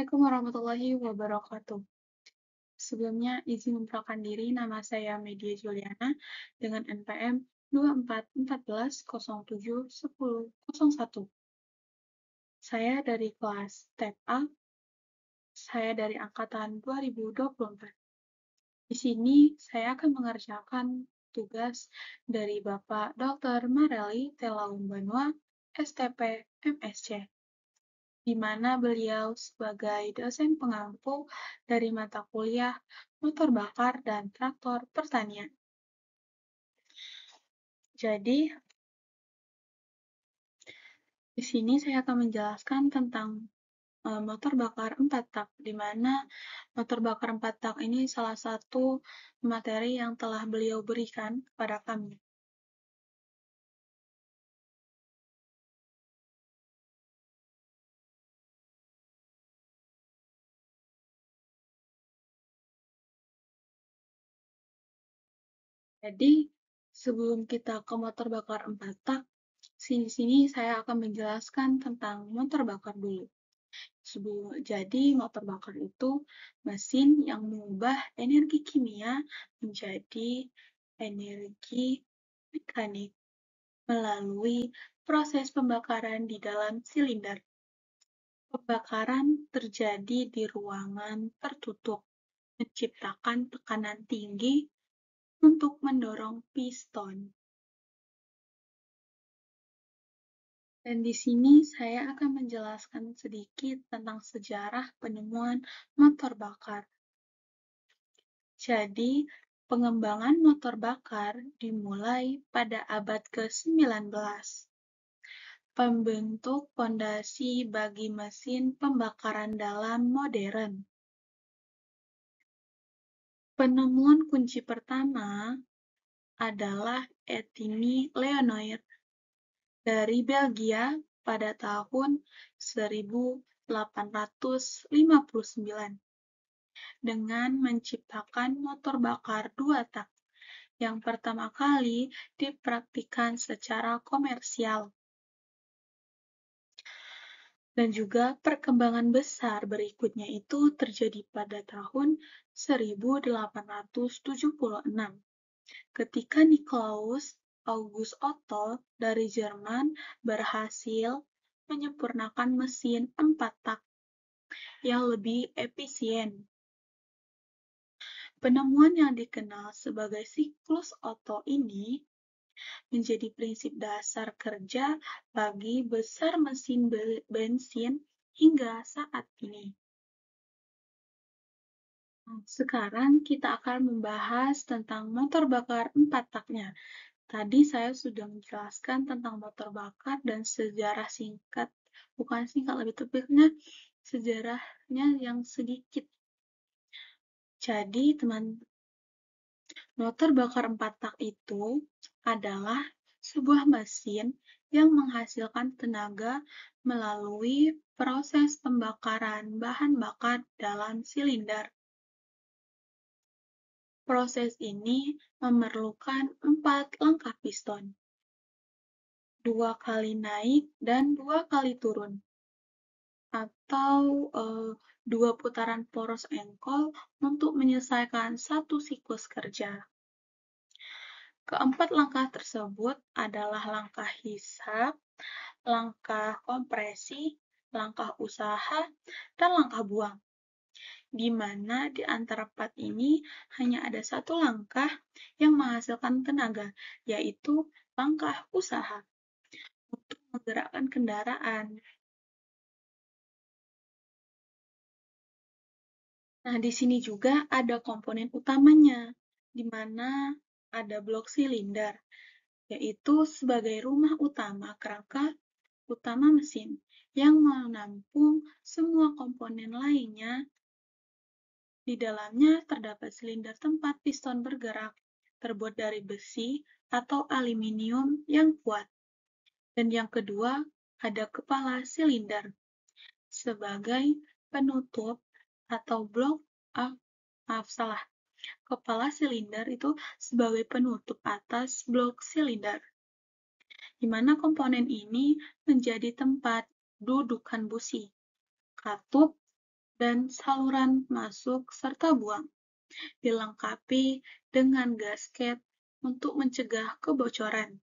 Assalamualaikum warahmatullahi wabarakatuh. Sebelumnya, izin memperkenalkan diri, nama saya Media Juliana dengan NPM 2414071001. Saya dari kelas TEP A, saya dari angkatan 2024. Di sini, saya akan mengerjakan tugas dari Bapak Dr. Mareli Telaung Banua, STP MSc, di mana beliau sebagai dosen pengampu dari mata kuliah motor bakar dan traktor pertanian. Jadi, di sini saya akan menjelaskan tentang motor bakar 4 tak, di mana motor bakar 4 tak ini salah satu materi yang telah beliau berikan kepada kami. Jadi, sebelum kita ke motor bakar 4 tak, sini saya akan menjelaskan tentang motor bakar dulu. Jadi, motor bakar itu mesin yang mengubah energi kimia menjadi energi mekanik melalui proses pembakaran di dalam silinder. Pembakaran terjadi di ruangan tertutup, menciptakan tekanan tinggi untuk mendorong piston. Dan di sini saya akan menjelaskan sedikit tentang sejarah penemuan motor bakar. Jadi, pengembangan motor bakar dimulai pada abad ke-19. Pembentuk fondasi bagi mesin pembakaran dalam modern. Penemuan kunci pertama adalah Etienne Leonard dari Belgia pada tahun 1859 dengan menciptakan motor bakar 2 tak yang pertama kali dipraktikkan secara komersial. Dan juga perkembangan besar berikutnya itu terjadi pada tahun 1876, ketika Nikolaus August Otto dari Jerman berhasil menyempurnakan mesin 4 tak yang lebih efisien. Penemuan yang dikenal sebagai siklus Otto ini menjadi prinsip dasar kerja bagi besar mesin bensin hingga saat ini. Sekarang kita akan membahas tentang motor bakar 4 taknya. Tadi saya sudah menjelaskan tentang motor bakar dan sejarah singkat, bukan singkat, lebih tepatnya sejarahnya yang sedikit. Jadi, motor bakar 4 tak itu adalah sebuah mesin yang menghasilkan tenaga melalui proses pembakaran bahan bakar dalam silinder. Proses ini memerlukan 4 langkah piston, 2 kali naik dan 2 kali turun, atau 2 putaran poros engkol untuk menyelesaikan satu siklus kerja. Keempat langkah tersebut adalah langkah hisap, langkah kompresi, langkah usaha, dan langkah buang, di mana di antara 4 ini hanya ada satu langkah yang menghasilkan tenaga, yaitu langkah usaha untuk menggerakkan kendaraan. Nah, di sini juga ada komponen utamanya, di mana ada blok silinder, yaitu sebagai rumah utama kerangka utama mesin yang menampung semua komponen lainnya. Di dalamnya terdapat silinder tempat piston bergerak, terbuat dari besi atau aluminium yang kuat. Dan yang kedua, ada kepala silinder sebagai penutup atau blok kepala silinder itu sebagai penutup atas blok silinder, di mana komponen ini menjadi tempat dudukan busi, katup, dan saluran masuk serta buang, dilengkapi dengan gasket untuk mencegah kebocoran.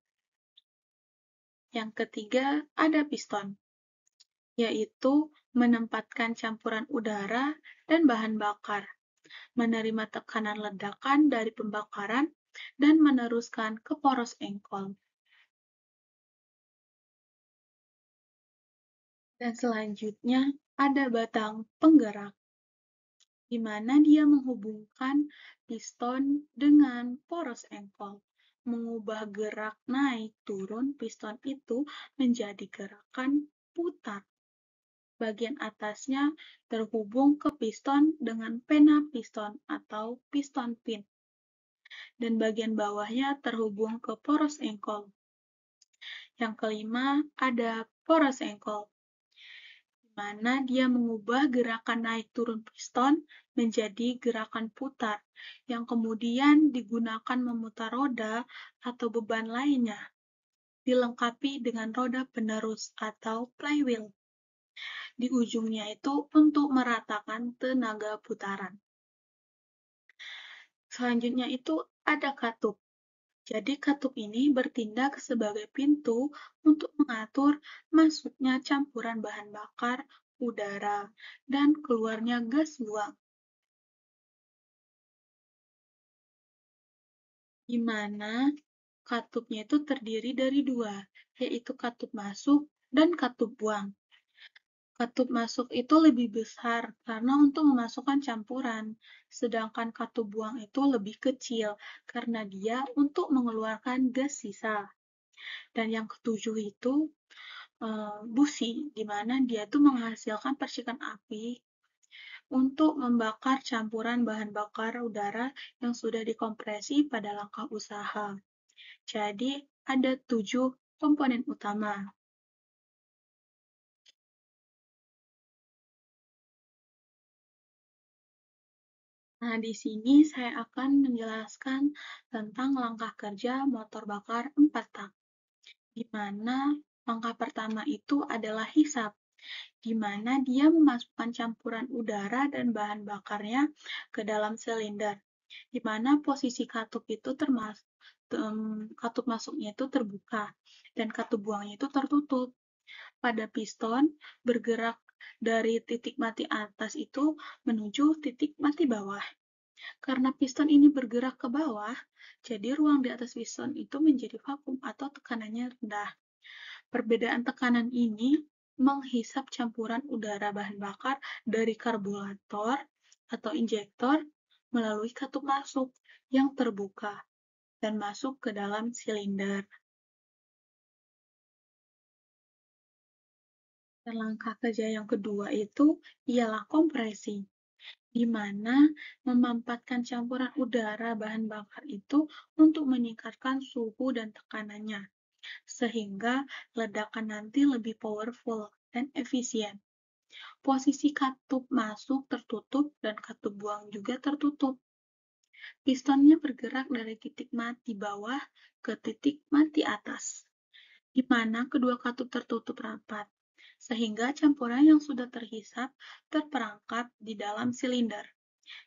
Yang ketiga, ada piston, yaitu menempatkan campuran udara dan bahan bakar, menerima tekanan ledakan dari pembakaran, dan meneruskan ke poros engkol. Dan selanjutnya ada batang penggerak, di mana dia menghubungkan piston dengan poros engkol, mengubah gerak naik turun piston itu menjadi gerakan putar. Bagian atasnya terhubung ke piston dengan pena piston atau piston pin, dan bagian bawahnya terhubung ke poros engkol. Yang kelima, ada poros engkol, di mana dia mengubah gerakan naik turun piston menjadi gerakan putar, yang kemudian digunakan memutar roda atau beban lainnya, dilengkapi dengan roda penerus atau flywheel di ujungnya itu untuk meratakan tenaga putaran. Selanjutnya itu ada katup. Jadi katup ini bertindak sebagai pintu untuk mengatur masuknya campuran bahan bakar, udara, dan keluarnya gas buang, di mana katupnya itu terdiri dari dua, yaitu katup masuk dan katup buang. Katup masuk itu lebih besar karena untuk memasukkan campuran, sedangkan katup buang itu lebih kecil karena dia untuk mengeluarkan gas sisa. Dan yang ketujuh itu busi, di mana dia tuh menghasilkan percikan api untuk membakar campuran bahan bakar udara yang sudah dikompresi pada langkah usaha. Jadi, ada 7 komponen utama. Nah, di sini saya akan menjelaskan tentang langkah kerja motor bakar 4 tak, di mana langkah pertama itu adalah hisap, di mana dia memasukkan campuran udara dan bahan bakarnya ke dalam silinder, di mana posisi katup itu katup masuknya itu terbuka dan katup buangnya itu tertutup. Pada piston bergerak dari titik mati atas itu menuju titik mati bawah. Karena piston ini bergerak ke bawah, jadi ruang di atas piston itu menjadi vakum atau tekanannya rendah. Perbedaan tekanan ini menghisap campuran udara bahan bakar dari karburator atau injektor melalui katup masuk yang terbuka dan masuk ke dalam silinder. Dan langkah kerja yang kedua itu ialah kompresi, di mana memanfaatkan campuran udara bahan bakar itu untuk meningkatkan suhu dan tekanannya, sehingga ledakan nanti lebih powerful dan efisien. Posisi katup masuk tertutup dan katup buang juga tertutup. Pistonnya bergerak dari titik mati bawah ke titik mati atas, di mana kedua katup tertutup rapat, sehingga campuran yang sudah terhisap terperangkap di dalam silinder.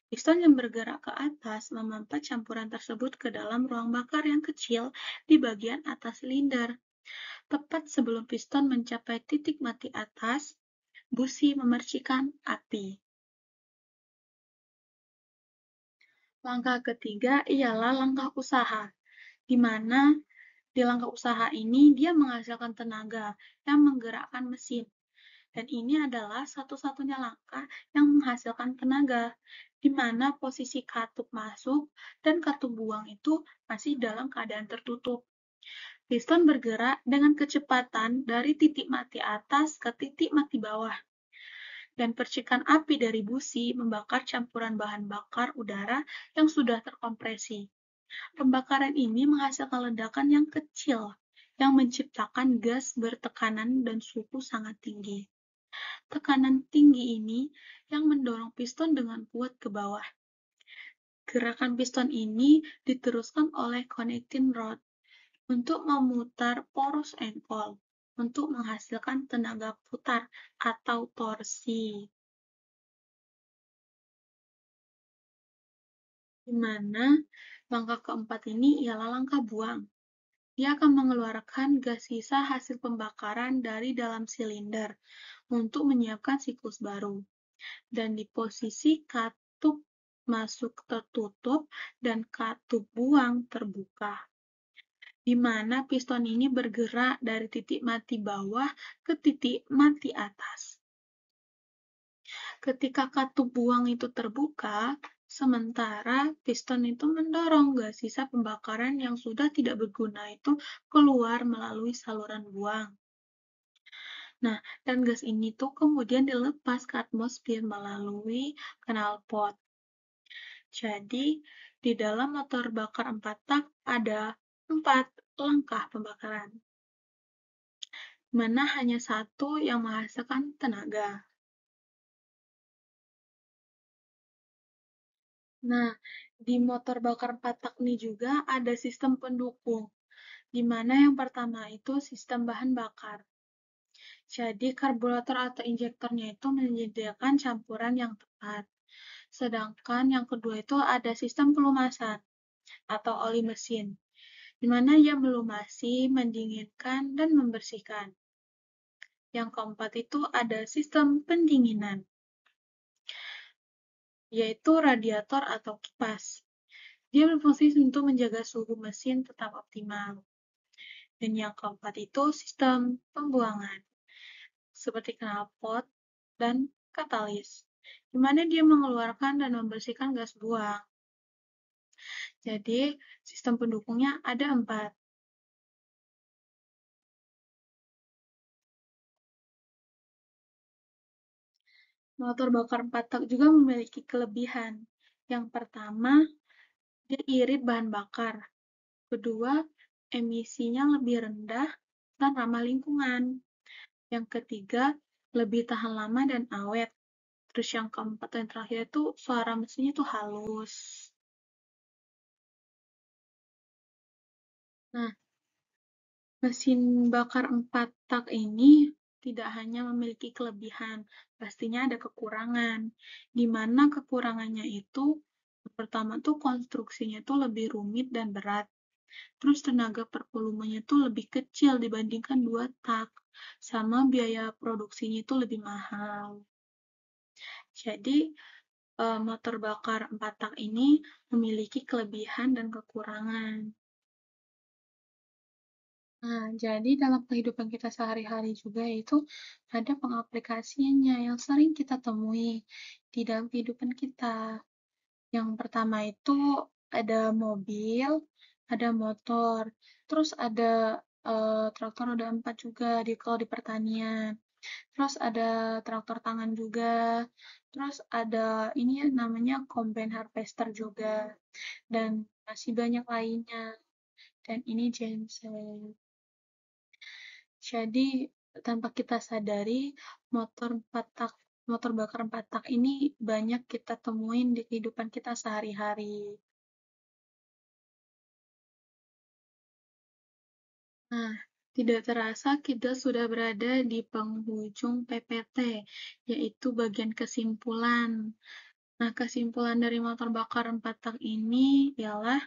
Piston yang bergerak ke atas memompa campuran tersebut ke dalam ruang bakar yang kecil di bagian atas silinder. Tepat sebelum piston mencapai titik mati atas, busi memercikan api. Langkah ketiga ialah langkah usaha, di mana di langkah usaha ini dia menghasilkan tenaga yang menggerakkan mesin. Dan ini adalah satu-satunya langkah yang menghasilkan tenaga, di mana posisi katup masuk dan katup buang itu masih dalam keadaan tertutup. Piston bergerak dengan kecepatan dari titik mati atas ke titik mati bawah, dan percikan api dari busi membakar campuran bahan bakar udara yang sudah terkompresi. Pembakaran ini menghasilkan ledakan yang kecil yang menciptakan gas bertekanan dan suhu sangat tinggi. Tekanan tinggi ini yang mendorong piston dengan kuat ke bawah. Gerakan piston ini diteruskan oleh connecting rod untuk memutar poros engkol untuk menghasilkan tenaga putar atau torsi. di mana langkah keempat ini ialah langkah buang. Dia akan mengeluarkan gas sisa hasil pembakaran dari dalam silinder untuk menyiapkan siklus baru. Dan di posisi katup masuk tertutup dan katup buang terbuka, di mana piston ini bergerak dari titik mati bawah ke titik mati atas. Ketika katup buang itu terbuka, sementara piston itu mendorong gas sisa pembakaran yang sudah tidak berguna itu keluar melalui saluran buang. Nah, dan gas ini tuh kemudian dilepas ke atmosfer melalui knalpot. Jadi, di dalam motor bakar 4 tak ada 4 langkah pembakaran, mana hanya satu yang menghasilkan tenaga. Nah, di motor bakar 4 tak ini juga ada sistem pendukung, di mana yang pertama itu sistem bahan bakar. Jadi, karburator atau injektornya itu menyediakan campuran yang tepat. Sedangkan yang kedua itu ada sistem pelumasan atau oli mesin, di mana ia melumasi, mendinginkan, dan membersihkan. Yang keempat itu ada sistem pendinginan, yaitu radiator atau kipas. Dia berfungsi untuk menjaga suhu mesin tetap optimal. Dan yang keempat itu sistem pembuangan, seperti knalpot dan katalis, di mana dia mengeluarkan dan membersihkan gas buang. Jadi, sistem pendukungnya ada 4. Motor bakar 4 tak juga memiliki kelebihan. Yang pertama, dia irit bahan bakar. Kedua, emisinya lebih rendah dan ramah lingkungan. Yang ketiga, lebih tahan lama dan awet. Terus yang keempat dan terakhir itu suara mesinnya tuh halus. Nah, mesin bakar 4 tak ini tidak hanya memiliki kelebihan, pastinya ada kekurangan. Di mana kekurangannya itu, pertama tuh konstruksinya tuh lebih rumit dan berat. Terus tenaga per volumenya tuh lebih kecil dibandingkan 2 tak, sama biaya produksinya itu lebih mahal. Jadi, motor bakar 4 tak ini memiliki kelebihan dan kekurangan. Nah, jadi dalam kehidupan kita sehari-hari juga itu ada pengaplikasiannya yang sering kita temui di dalam kehidupan kita. Yang pertama itu ada mobil, ada motor, terus ada traktor roda 4 juga kalau di pertanian. Terus ada traktor tangan juga. Terus ada ini ya namanya combine harvester juga. Dan masih banyak lainnya. Dan ini genset. Jadi tanpa kita sadari motor 4 tak motor bakar 4 tak ini banyak kita temuin di kehidupan kita sehari-hari. Nah, tidak terasa kita sudah berada di penghujung PPT, yaitu bagian kesimpulan. Nah, kesimpulan dari motor bakar 4 tak ini ialah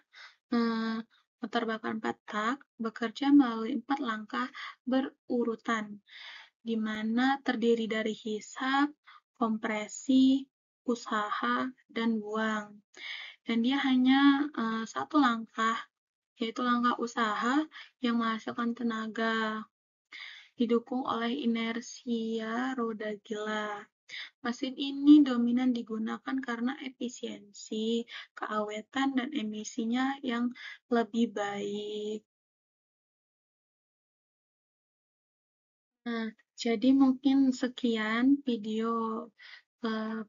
motor bakar 4 tak bekerja melalui 4 langkah berurutan, di mana terdiri dari hisap, kompresi, usaha, dan buang. Dan dia hanya satu langkah, yaitu langkah usaha yang menghasilkan tenaga, didukung oleh inersia roda gila. Mesin ini dominan digunakan karena efisiensi, keawetan, dan emisinya yang lebih baik. Nah, jadi mungkin sekian video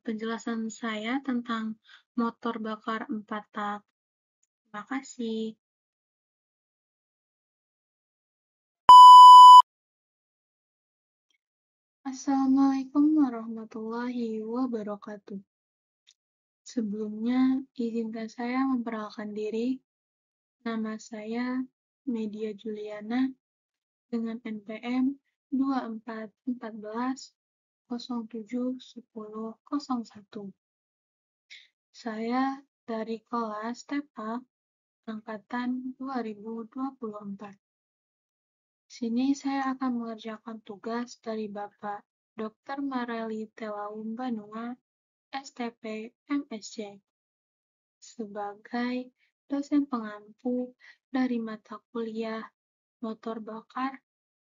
penjelasan saya tentang motor bakar 4 tak. Terima kasih. Assalamualaikum warahmatullahi wabarakatuh. Sebelumnya, izinkan saya memperkenalkan diri. Nama saya Media Juliana dengan NPM 2414 07 10 01. Saya dari kelas TEPA angkatan 2024. Sini saya akan mengerjakan tugas dari Bapak Dr. Mareli Telaum Banua, STP MSc, sebagai dosen pengampu dari mata kuliah motor bakar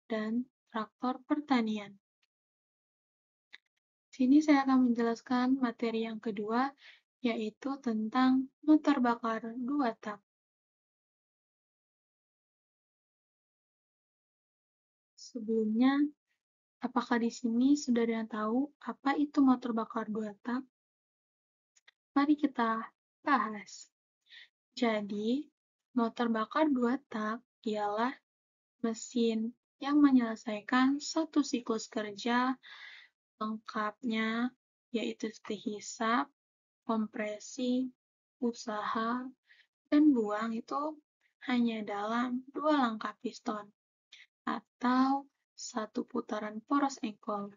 dan traktor pertanian. Sini saya akan menjelaskan materi yang kedua, yaitu tentang motor bakar 2 tak. Sebelumnya, apakah di sini sudah ada yang tahu apa itu motor bakar 2 tak? Mari kita bahas. Jadi, motor bakar 2 tak ialah mesin yang menyelesaikan satu siklus kerja lengkapnya, yaitu seperti hisap, kompresi, usaha, dan buang itu hanya dalam 2 langkah piston atau satu putaran poros engkol.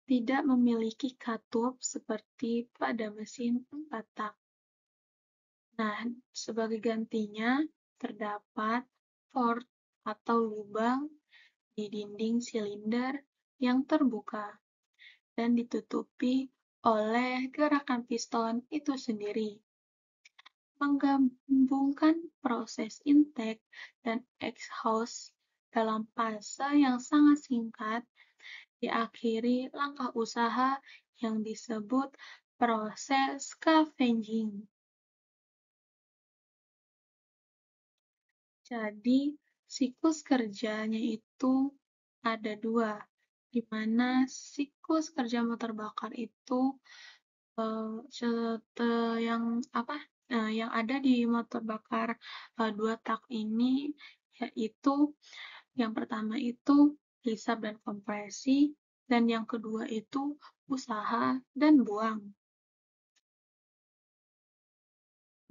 Tidak memiliki katup seperti pada mesin 4 tak. Nah, sebagai gantinya terdapat port atau lubang di dinding silinder yang terbuka dan ditutupi oleh gerakan piston itu sendiri. Menggabungkan proses intake dan exhaust dalam fase yang sangat singkat diakhiri langkah usaha yang disebut proses scavenging. Jadi, siklus kerjanya itu ada 2, di mana siklus kerja motor bakar itu yang ada di motor bakar 2 tak ini, yaitu yang pertama itu hisap dan kompresi, dan yang kedua itu usaha dan buang.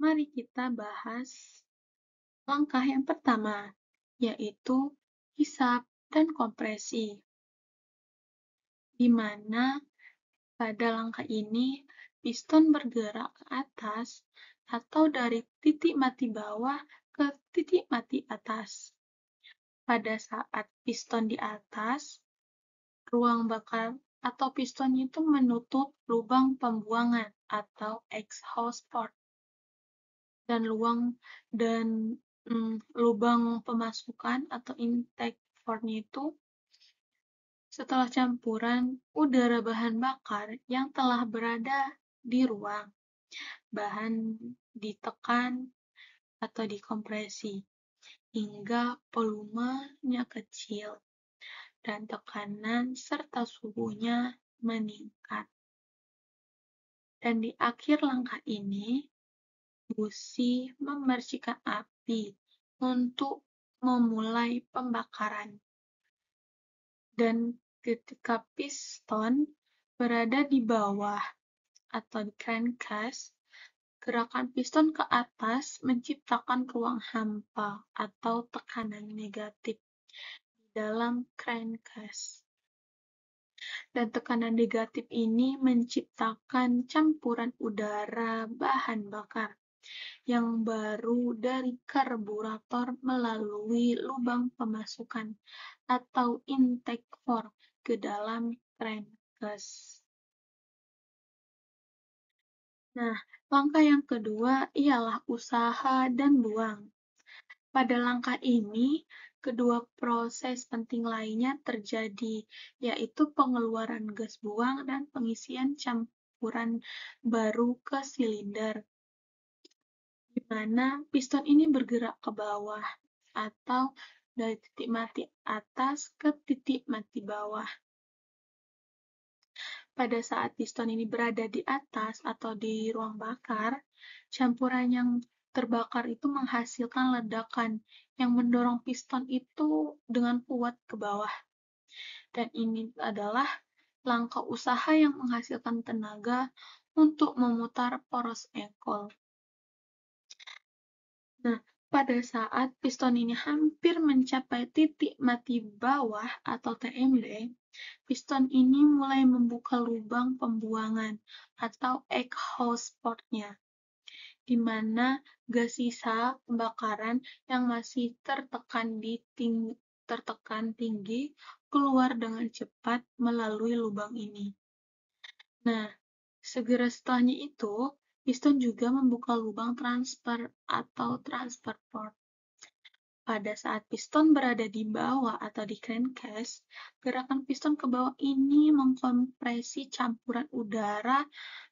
Mari kita bahas langkah yang pertama, yaitu hisap dan kompresi, di mana pada langkah ini piston bergerak ke atas atau dari titik mati bawah ke titik mati atas. Pada saat piston di atas, ruang bakar atau piston itu menutup lubang pembuangan atau exhaust port dan lubang pemasukan atau intake port-nya itu setelah campuran udara bahan bakar yang telah berada di ruang. Bahan ditekan atau dikompresi hingga volumenya kecil dan tekanan serta suhunya meningkat. Dan di akhir langkah ini, busi memercikan api untuk memulai pembakaran. Dan ketika piston berada di bawah atau di crankcase, gerakan piston ke atas menciptakan ruang hampa atau tekanan negatif di dalam crankcase. Dan tekanan negatif ini menciptakan campuran udara bahan bakar yang baru dari karburator melalui lubang pemasukan atau intake port ke dalam crankcase. Nah, langkah yang kedua ialah usaha dan buang. Pada langkah ini, kedua proses penting lainnya terjadi, yaitu pengeluaran gas buang dan pengisian campuran baru ke silinder, di mana piston ini bergerak ke bawah atau dari titik mati atas ke titik mati bawah. Pada saat piston ini berada di atas atau di ruang bakar, campuran yang terbakar itu menghasilkan ledakan yang mendorong piston itu dengan kuat ke bawah. Dan ini adalah langkah usaha yang menghasilkan tenaga untuk memutar poros engkol. Nah, Pada saat piston ini hampir mencapai titik mati bawah atau TMB, piston ini mulai membuka lubang pembuangan atau exhaust port-nya, di mana gas sisa pembakaran yang masih tertekan tinggi keluar dengan cepat melalui lubang ini. Nah, segera setelahnya itu, piston juga membuka lubang transfer atau transfer port. Pada saat piston berada di bawah atau di crankcase, gerakan piston ke bawah ini mengkompresi campuran udara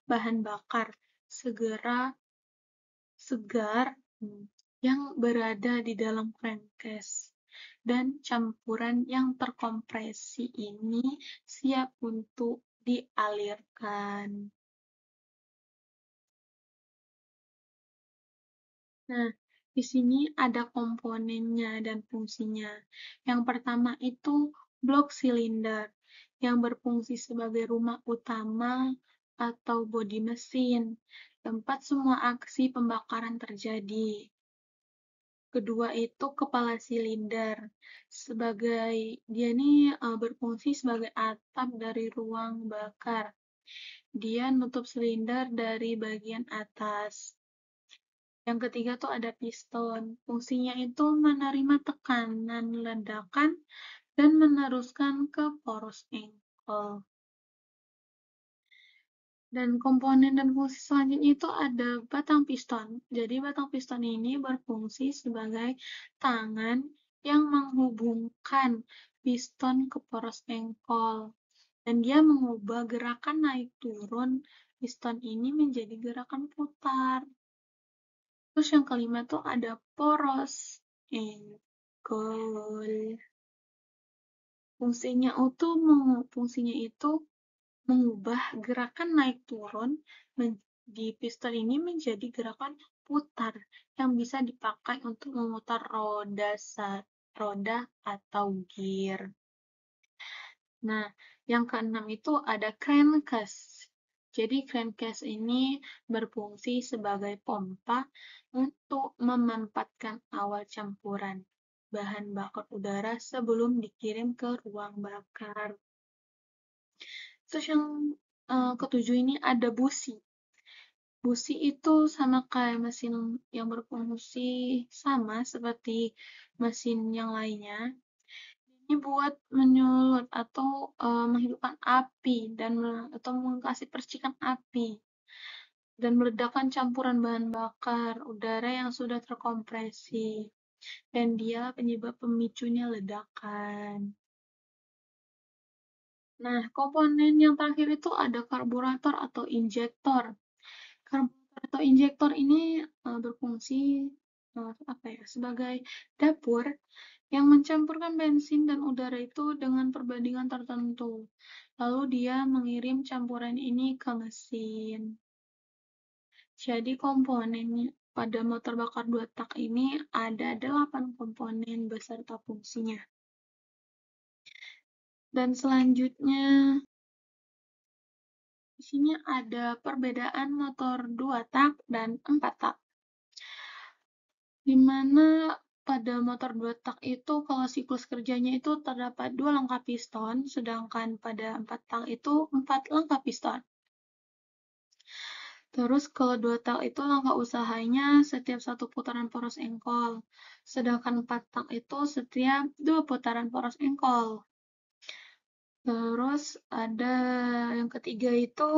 bahan bakar segar yang berada di dalam crankcase. Dan campuran yang terkompresi ini siap untuk dialirkan. Nah, di sini ada komponennya dan fungsinya. Yang pertama itu blok silinder yang berfungsi sebagai rumah utama atau bodi mesin, tempat semua aksi pembakaran terjadi. Kedua itu kepala silinder, dia ini berfungsi sebagai atap dari ruang bakar. Dia nutup silinder dari bagian atas. Yang ketiga tuh ada piston. Fungsinya itu menerima tekanan ledakan dan meneruskan ke poros engkol. Dan komponen dan fungsi selanjutnya itu ada batang piston. Jadi batang piston ini berfungsi sebagai tangan yang menghubungkan piston ke poros engkol. Dan dia mengubah gerakan naik turun piston ini menjadi gerakan putar. Terus yang kelima tuh ada poros engkol. Fungsinya itu mengubah gerakan naik turun di piston ini menjadi gerakan putar yang bisa dipakai untuk memutar roda atau gear. Nah, yang keenam itu ada crankcase. Jadi crankcase ini berfungsi sebagai pompa untuk memempatkan awal campuran bahan bakar udara sebelum dikirim ke ruang bakar. Terus yang ketujuh ini ada busi. Busi itu sama kayak mesin yang berfungsi sama seperti mesin yang lainnya. Ini buat menyulut atau menghidupkan api atau mengasih percikan api dan meledakkan campuran bahan bakar udara yang sudah terkompresi. Dan dia penyebab pemicunya ledakan. Nah, komponen yang terakhir itu ada karburator atau injektor. Karburator atau injektor ini berfungsi sebagai dapur yang mencampurkan bensin dan udara itu dengan perbandingan tertentu. Lalu dia mengirim campuran ini ke mesin. Jadi komponen pada motor bakar 2 tak ini ada 8 komponen beserta fungsinya. Dan selanjutnya di sini ada perbedaan motor 2 tak dan 4 tak. Di mana pada motor 2 tak itu kalau siklus kerjanya itu terdapat 2 langkah piston, sedangkan pada 4 tak itu 4 langkah piston. Terus kalau 2 tak itu langkah usahanya setiap 1 putaran poros engkol, sedangkan 4 tak itu setiap 2 putaran poros engkol. Terus ada yang ketiga itu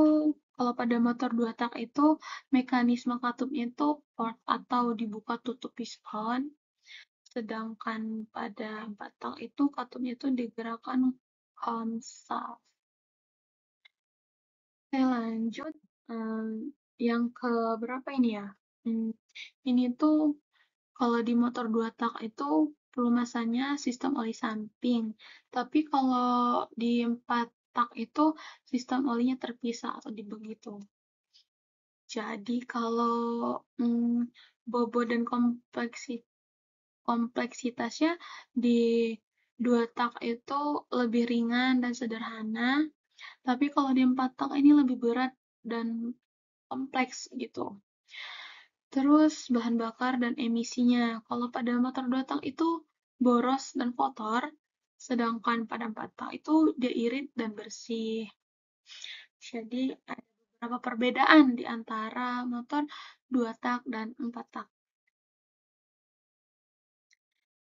kalau pada motor 2 tak itu mekanisme katupnya itu port atau dibuka tutup piston. Sedangkan pada 4 tak itu katupnya itu digerakkan shaft. Oke, lanjut. Yang ke berapa ini ya? Ini tuh kalau di motor 2 tak itu pelumasannya sistem oli samping. Tapi kalau di 4 tak itu sistem olinya terpisah atau begitu. Jadi kalau bobot dan kompleksitasnya di 2 tak itu lebih ringan dan sederhana. Tapi kalau di 4 tak ini lebih berat dan kompleks gitu. Terus bahan bakar dan emisinya. Kalau pada motor 2 tak itu boros dan kotor, sedangkan pada 4 tak itu dia irit dan bersih. Jadi ada beberapa perbedaan di antara motor 2 tak dan 4 tak.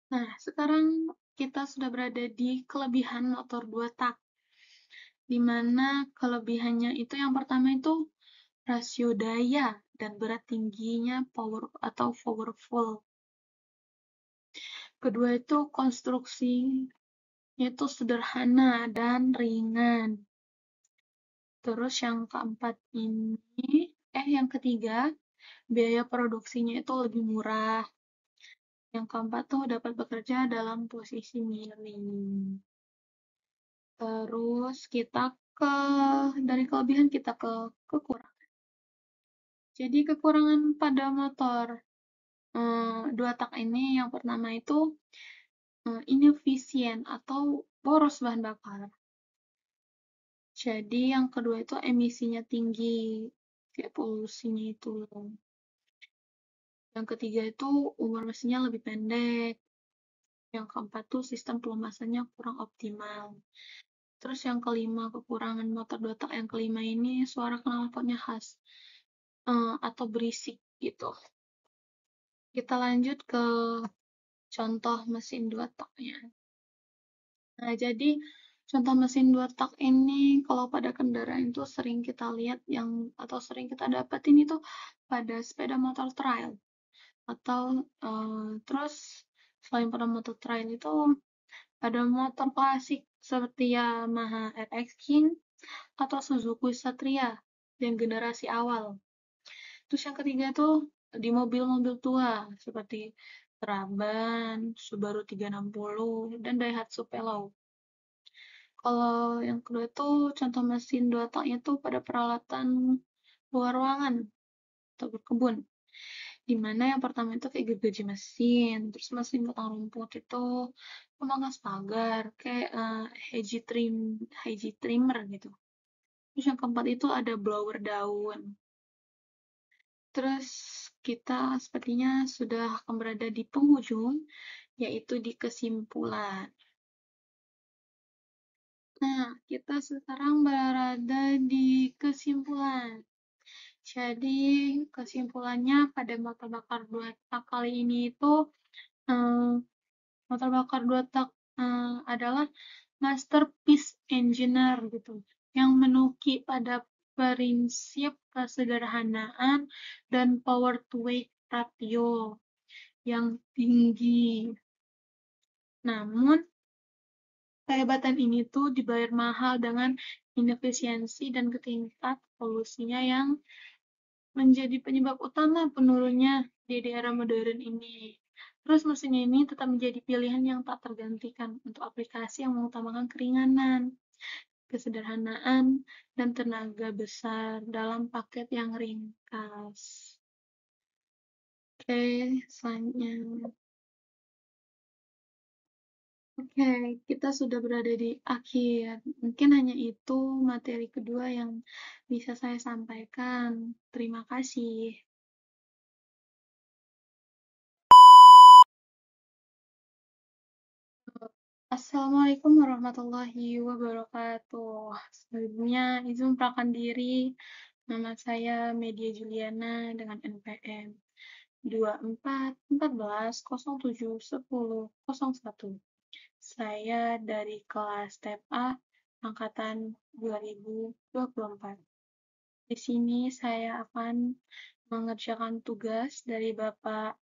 Nah, sekarang kita sudah berada di kelebihan motor 2 tak, di mana kelebihannya itu yang pertama itu rasio daya dan berat tingginya power atau powerful. Kedua itu konstruksinya itu sederhana dan ringan. Terus yang keempat ini, yang ketiga, biaya produksinya itu lebih murah. Yang keempat tuh dapat bekerja dalam posisi miring. Terus kita ke dari kelebihan kita ke kekurangan. Jadi kekurangan pada motor 2 tak ini yang pertama itu inefisien atau boros bahan bakar. Jadi yang kedua itu emisinya tinggi, kayak polusinya itu. Yang ketiga itu umur mesinnya lebih pendek. Yang keempat tuh sistem pelumasannya kurang optimal. Terus yang kelima, kekurangan motor 2 tak yang kelima ini suara knalpotnya khas atau berisik gitu. Kita lanjut ke contoh mesin 2 taknya. Nah, jadi contoh mesin 2 tak ini kalau pada kendaraan itu sering kita lihat yang atau sering kita dapetin itu pada sepeda motor trail atau terus selain pada motor trail itu ada motor klasik seperti Yamaha RX King atau Suzuki Satria yang generasi awal. Terus yang ketiga tuh di mobil-mobil tua seperti Trabant, Subaru 360, dan Daihatsu Veloz. Kalau yang kedua itu contoh mesin 2 taknya tuh pada peralatan luar ruangan atau berkebun. Di mana yang pertama itu kayak gergaji mesin, terus mesin potong rumput itu pemangkas pagar, kayak hedge trimmer gitu. Terus yang keempat itu ada blower daun. Terus kita sepertinya sudah akan berada di penghujung, yaitu di kesimpulan. Nah, kita sekarang berada di kesimpulan. Jadi, kesimpulannya pada motor bakar 2 tak kali ini itu, eh, motor bakar 2 tak adalah masterpiece engineer gitu, yang menuki pada prinsip kesederhanaan dan power to weight ratio yang tinggi. Namun, kehebatan ini tuh dibayar mahal dengan inefisiensi dan tingkat polusinya yang menjadi penyebab utama penurunnya di era modern ini. Terus mesinnya ini tetap menjadi pilihan yang tak tergantikan untuk aplikasi yang mengutamakan keringanan, kesederhanaan, dan tenaga besar dalam paket yang ringkas. Oke, selanjutnya. Oke, kita sudah berada di akhir. Mungkin hanya itu materi kedua yang bisa saya sampaikan. Terima kasih. Assalamualaikum warahmatullahi wabarakatuh. Sebelumnya, izin memperkenalkan diri. Nama saya Media Juliana dengan NPM 2414107001. Saya dari kelas TEP A angkatan 2024. Di sini saya akan mengerjakan tugas dari Bapak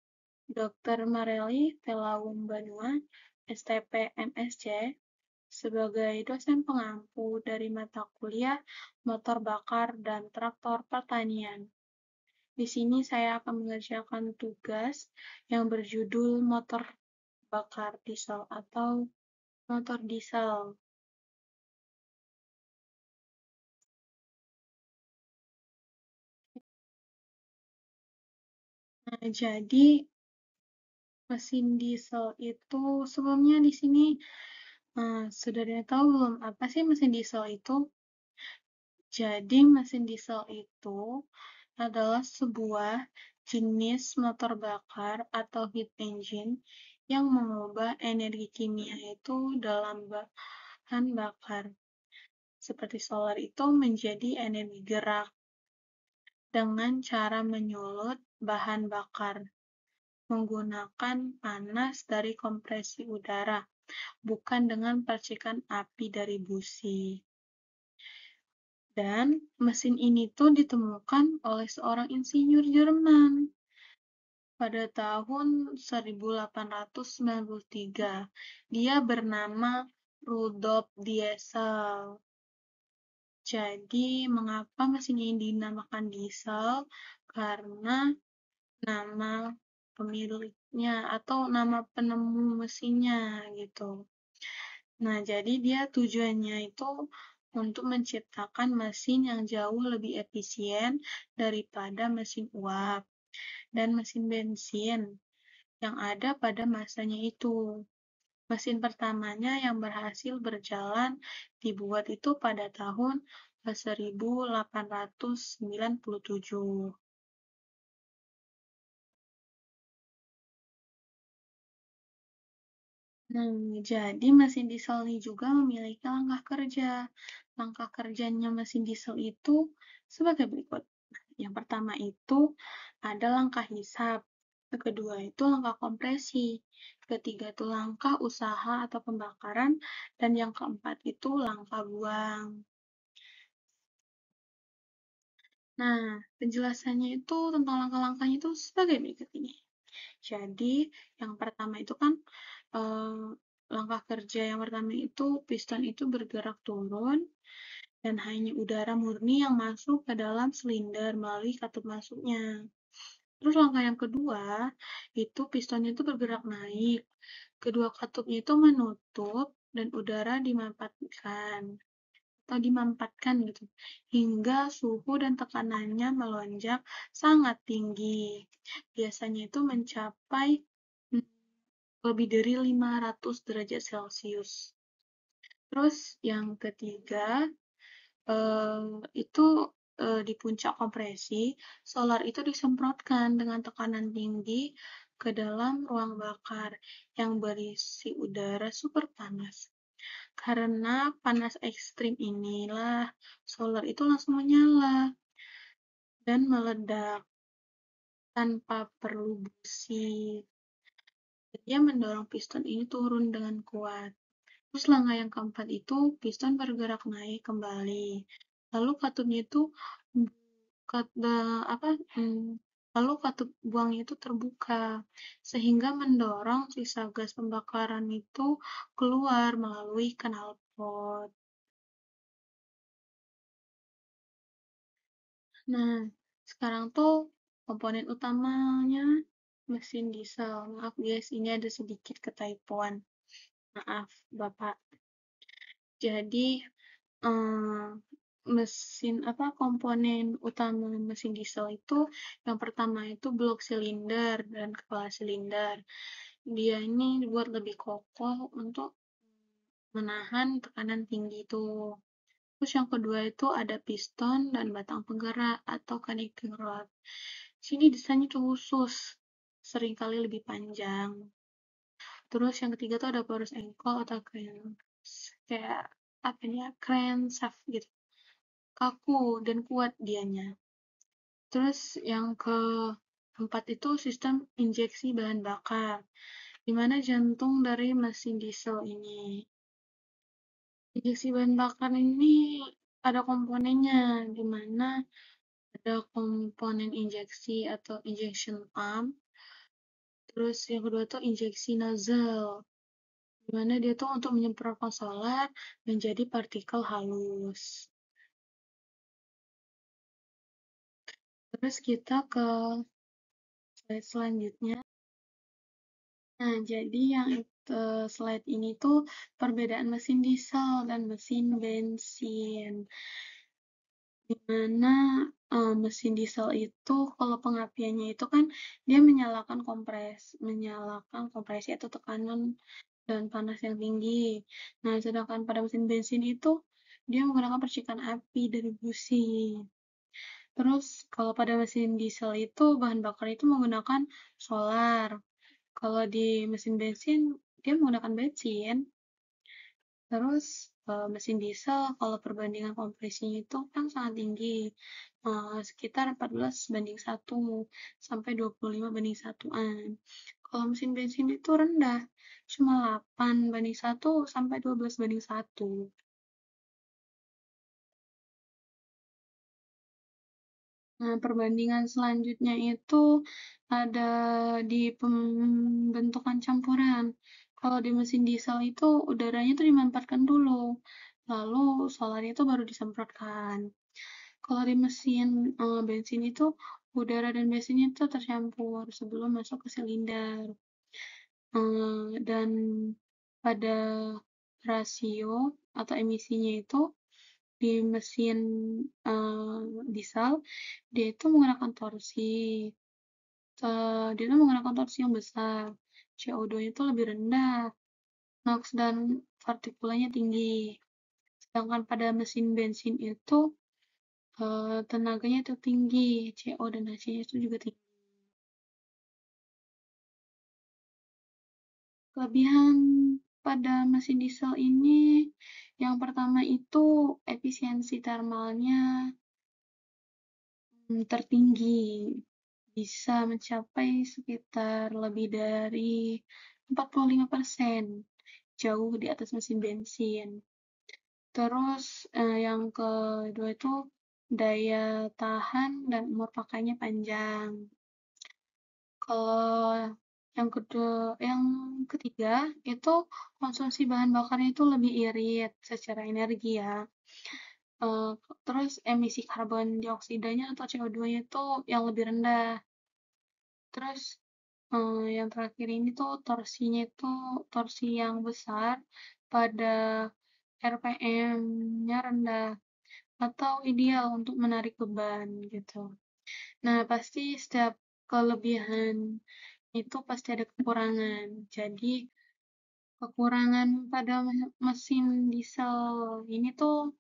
Dr. Mareli Telaum Banua, STP MSc, sebagai dosen pengampu dari mata kuliah Motor Bakar dan Traktor Pertanian. Di sini saya akan mengerjakan tugas yang berjudul motor bakar diesel atau motor diesel. Nah, jadi mesin diesel itu sebelumnya di sini sudah ada yang tahu belum apa sih mesin diesel itu? Jadi mesin diesel itu adalah sebuah jenis motor bakar atau heat engine yang mengubah energi kimia itu dalam bahan bakar, seperti solar itu menjadi energi gerak dengan cara menyulut bahan bakar menggunakan panas dari kompresi udara, bukan dengan percikan api dari busi. Dan mesin ini tuh ditemukan oleh seorang insinyur Jerman pada tahun 1893. Dia bernama Rudolf Diesel. Jadi, mengapa mesin ini dinamakan diesel? Karena nama pemiliknya atau nama penemu mesinnya gitu. Nah, jadi dia tujuannya itu untuk menciptakan mesin yang jauh lebih efisien daripada mesin uap dan mesin bensin yang ada pada masanya itu. Mesin pertamanya yang berhasil berjalan dibuat itu pada tahun 1897. Nah, jadi mesin diesel ini juga memiliki langkah kerja. Langkah kerjanya mesin diesel itu sebagai berikut. Yang pertama itu ada langkah hisap. Yang kedua itu langkah kompresi. Ketiga itu langkah usaha atau pembakaran. Dan yang keempat itu langkah buang. Nah, penjelasannya itu tentang langkah-langkahnya itu sebagai berikut ini. Jadi, yang pertama itu kan eh, langkah kerja yang pertama itu piston itu bergerak turun dan hanya udara murni yang masuk ke dalam silinder melalui katup masuknya. Terus langkah yang kedua, itu pistonnya itu bergerak naik. Kedua katupnya itu menutup dan udara dimampatkan gitu, hingga suhu dan tekanannya melonjak sangat tinggi. Biasanya itu mencapai lebih dari 500 derajat Celcius. Terus yang ketiga, itu di puncak kompresi, solar itu disemprotkan dengan tekanan tinggi ke dalam ruang bakar yang berisi udara super panas. Karena panas ekstrim inilah, solar itu langsung menyala dan meledak tanpa perlu busi. Dia mendorong piston ini turun dengan kuat. Terus langkah yang keempat itu piston bergerak naik kembali. Lalu katupnya itu kat, apa lalu katup buangnya itu terbuka sehingga mendorong sisa gas pembakaran itu keluar melalui knalpot. Nah, sekarang tuh komponen utamanya mesin diesel. Maaf guys, ini ada sedikit ketypoan. Maaf, Bapak. Jadi, mesin apa komponen utama mesin diesel itu yang pertama itu blok silinder dan kepala silinder. Dia ini dibuat lebih kokoh untuk menahan tekanan tinggi itu. Terus yang kedua itu ada piston dan batang penggerak atau connecting rod. Sini desainnya tuh khusus, seringkali lebih panjang. Terus yang ketiga tuh ada poros engkol atau kayak apa ya, crankshaft gitu. Kaku dan kuat dianya. Terus yang keempat itu sistem injeksi bahan bakar, di mana jantung dari mesin diesel ini. Injeksi bahan bakar ini ada komponennya, di mana ada komponen injeksi atau injection pump. Terus yang kedua tuh injeksi nozzle, di mana dia tuh untuk menyemprotkan solar menjadi partikel halus. Terus kita ke slide selanjutnya. Nah, jadi yang slide ini tuh perbedaan mesin diesel dan mesin bensin. Dimana mesin diesel itu kalau pengapiannya itu kan dia menyalakan kompresi atau tekanan dan panas yang tinggi. Nah, sedangkan pada mesin bensin itu dia menggunakan percikan api dari busi. Terus kalau pada mesin diesel itu bahan bakar itu menggunakan solar. Kalau di mesin bensin dia menggunakan bensin. Terus mesin diesel kalau perbandingan kompresinya itu kan sangat tinggi, sekitar 14:1 sampai 25:1-an. Kalau mesin bensin itu rendah, cuma 8:1 sampai 12:1. Nah, perbandingan selanjutnya itu ada di pembentukan campuran. Kalau di mesin diesel itu udaranya itu dimanfaatkan dulu, lalu solarnya itu baru disemprotkan. Kalau di mesin bensin itu udara dan bensinnya itu tercampur sebelum masuk ke silinder. Dan pada rasio atau emisinya itu di mesin diesel dia itu menggunakan torsi. Dia itu menggunakan torsi yang besar. CO2-nya itu lebih rendah, NOx dan partikulanya tinggi. Sedangkan pada mesin bensin itu tenaganya itu tinggi, CO dan HC-nya itu juga tinggi. Kelebihan pada mesin diesel ini yang pertama itu efisiensi termalnya tertinggi, bisa mencapai sekitar lebih dari 45%, jauh di atas mesin bensin. Terus yang kedua itu daya tahan dan umur pakainya panjang. Kalau yang ketiga itu konsumsi bahan bakarnya itu lebih irit secara energi ya. Eh, Terus emisi karbon dioksidanya atau CO2-nya itu yang lebih rendah. Terus yang terakhir ini tuh torsinya itu torsi yang besar pada RPM-nya rendah atau ideal untuk menarik beban gitu. Nah, pasti setiap kelebihan itu pasti ada kekurangan. Jadi, kekurangan pada mesin diesel ini tuh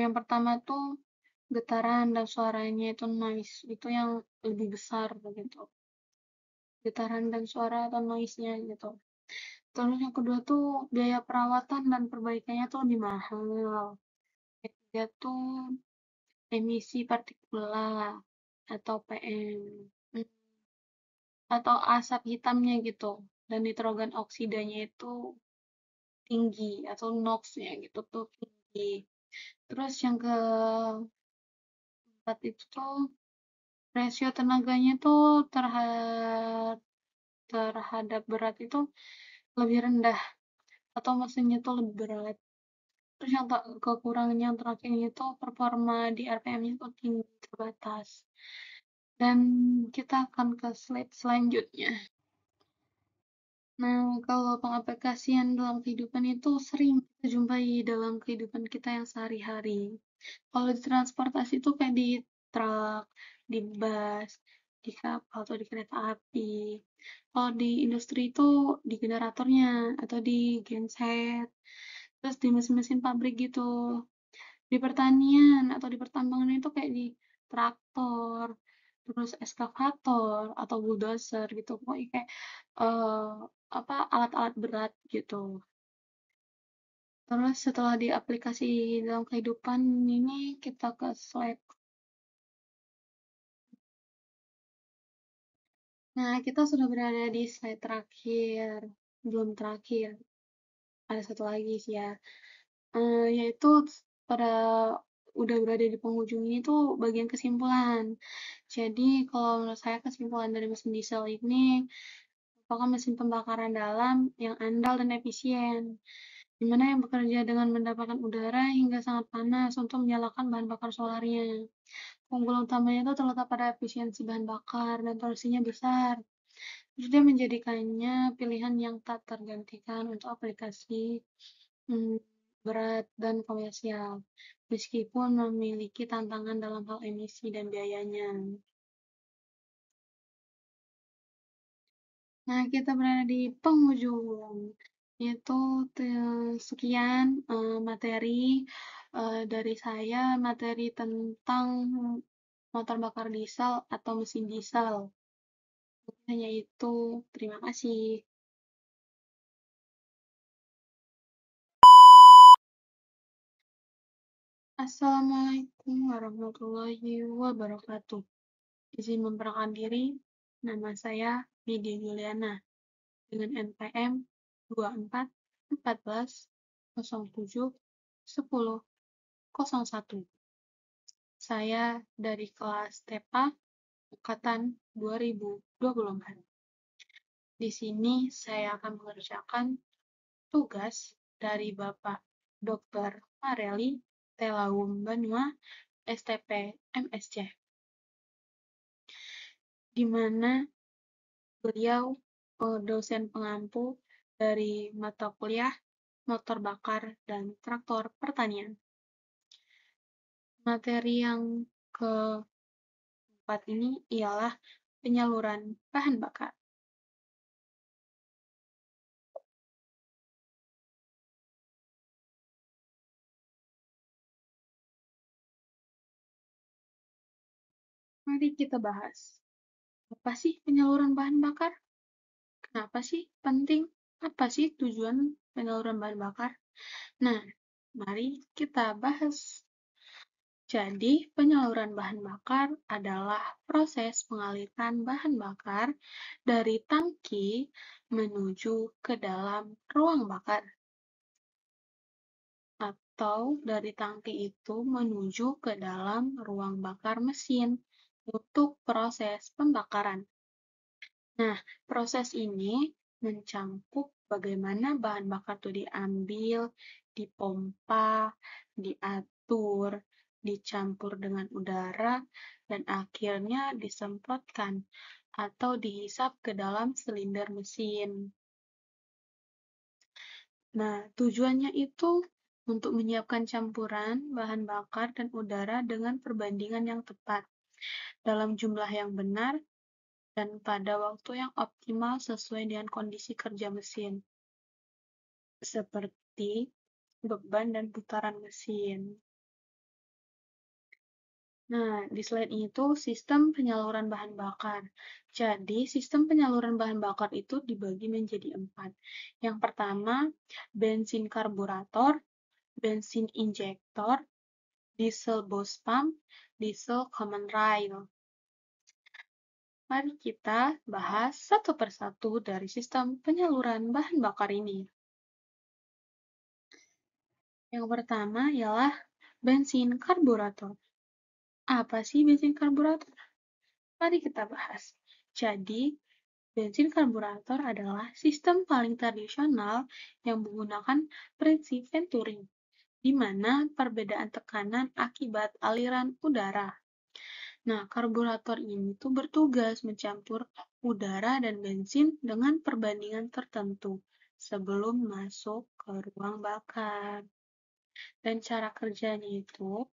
yang pertama tuh getaran dan suaranya itu noise, itu yang lebih besar begitu. Getaran dan suara atau noise-nya gitu. Terus yang kedua tuh biaya perawatan dan perbaikannya tuh lebih mahal. Yang ketiga tuh emisi partikulat atau PM. Hmm, atau asap hitamnya gitu. Dan nitrogen oksidanya itu tinggi atau NOx-nya gitu tuh tinggi. Terus yang keempat itu tuh rasio tenaganya tuh terhadap berat itu lebih rendah atau mesinnya tuh lebih berat. Terus yang kekurangannya yang terakhir itu performa di RPM-nya tuh tinggi terbatas. Dan kita akan ke slide selanjutnya. Nah, kalau pengaplikasian dalam kehidupan itu sering kita jumpai dalam kehidupan kita yang sehari-hari. Kalau di transportasi itu kayak di truk, di bus, di kapal atau di kereta api. Kalau di industri itu di generatornya atau di genset. Terus di mesin-mesin pabrik gitu. Di pertanian atau di pertambangan itu kayak di traktor, terus eskavator atau bulldozer gitu. Pokoknya kayak eh, apa alat-alat berat gitu. Terus setelah diaplikasi dalam kehidupan ini kita ke slide. Nah, kita sudah berada di slide terakhir. Belum terakhir. Ada satu lagi sih ya. Yaitu pada udah berada di penghujung ini tuh bagian kesimpulan. Jadi kalau menurut saya kesimpulan dari mesin diesel ini merupakan mesin pembakaran dalam yang andal dan efisien, di mana yang bekerja dengan mendapatkan udara hingga sangat panas untuk menyalakan bahan bakar solarnya. Keunggulan utamanya itu terletak pada efisiensi bahan bakar dan torsinya besar. Terus dia menjadikannya pilihan yang tak tergantikan untuk aplikasi hmm, berat dan komersial, meskipun memiliki tantangan dalam hal emisi dan biayanya. Nah, kita berada di penghujung, yaitu sekian materi Dari saya materi tentang motor bakar diesel atau mesin diesel. Hanya itu. Terima kasih. Assalamualaikum warahmatullahi wabarakatuh. Izin memperkenalkan diri, nama saya Media Juliana dengan NPM 24 14 07 10 01. Saya dari kelas TEPA angkatan 2024. Di sini saya akan mengerjakan tugas dari Bapak Dr. Mareli Telaum Banua, STP MSc, di mana beliau dosen pengampu dari mata kuliah motor bakar dan traktor pertanian. Materi yang keempat ini ialah penyaluran bahan bakar. Mari kita bahas. Apa sih penyaluran bahan bakar? Kenapa sih penting? Apa sih tujuan penyaluran bahan bakar? Nah, mari kita bahas. Jadi, penyaluran bahan bakar adalah proses pengalitan bahan bakar dari tangki menuju ke dalam ruang bakar, atau dari tangki itu menuju ke dalam ruang bakar mesin untuk proses pembakaran. Nah, proses ini mencakup bagaimana bahan bakar itu diambil, dipompa, diatur, dicampur dengan udara, dan akhirnya disemprotkan atau dihisap ke dalam silinder mesin. Nah, tujuannya itu untuk menyiapkan campuran bahan bakar dan udara dengan perbandingan yang tepat, dalam jumlah yang benar, dan pada waktu yang optimal sesuai dengan kondisi kerja mesin, seperti beban dan putaran mesin. Nah, di slide ini tuh sistem penyaluran bahan bakar. Jadi, sistem penyaluran bahan bakar itu dibagi menjadi 4. Yang pertama, bensin karburator, bensin injektor, diesel boost pump, diesel common rail. Mari kita bahas satu persatu dari sistem penyaluran bahan bakar ini. Yang pertama ialah bensin karburator. Apa sih bensin karburator? Mari kita bahas. Jadi, bensin karburator adalah sistem paling tradisional yang menggunakan prinsip Venturi, di mana perbedaan tekanan akibat aliran udara. Nah, karburator ini tuh bertugas mencampur udara dan bensin dengan perbandingan tertentu sebelum masuk ke ruang bakar. Dan cara kerjanya itu,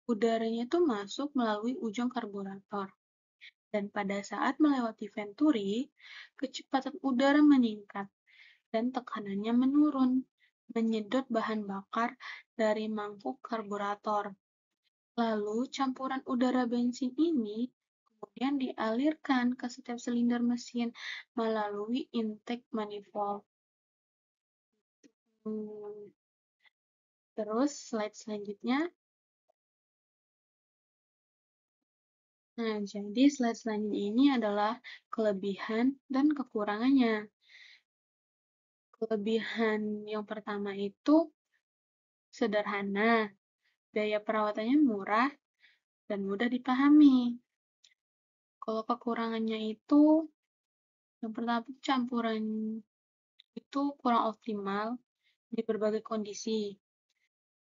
udaranya itu masuk melalui ujung karburator. Dan pada saat melewati venturi, kecepatan udara meningkat dan tekanannya menurun, menyedot bahan bakar dari mangkuk karburator. Lalu, campuran udara bensin ini kemudian dialirkan ke setiap silinder mesin melalui intake manifold. Terus, slide selanjutnya. Nah, jadi slide selanjutnya ini adalah kelebihan dan kekurangannya. Kelebihan yang pertama itu sederhana, biaya perawatannya murah, dan mudah dipahami. Kalau kekurangannya itu, yang pertama campuran itu kurang optimal di berbagai kondisi.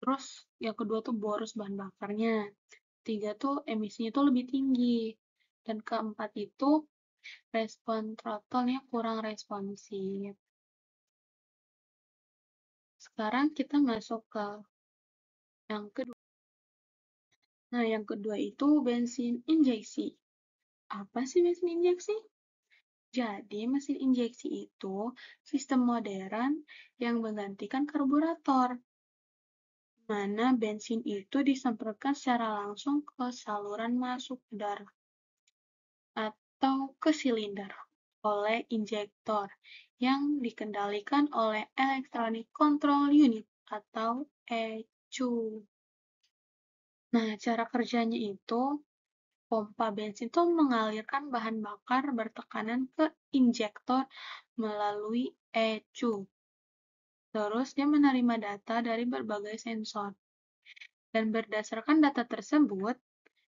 Terus yang kedua tuh boros bahan bakarnya. Tiga tuh emisinya tuh lebih tinggi. Dan keempat itu respon throttle-nya kurang responsif. Sekarang kita masuk ke yang kedua. Nah, yang kedua itu bensin injeksi. Apa sih bensin injeksi? Jadi, mesin injeksi itu sistem modern yang menggantikan karburator. mana bensin itu disemprotkan secara langsung ke saluran masuk udara atau ke silinder oleh injektor yang dikendalikan oleh Electronic Control Unit atau ECU. Nah, cara kerjanya itu, pompa bensin itu mengalirkan bahan bakar bertekanan ke injektor melalui ECU. Terus dia menerima data dari berbagai sensor. Dan berdasarkan data tersebut,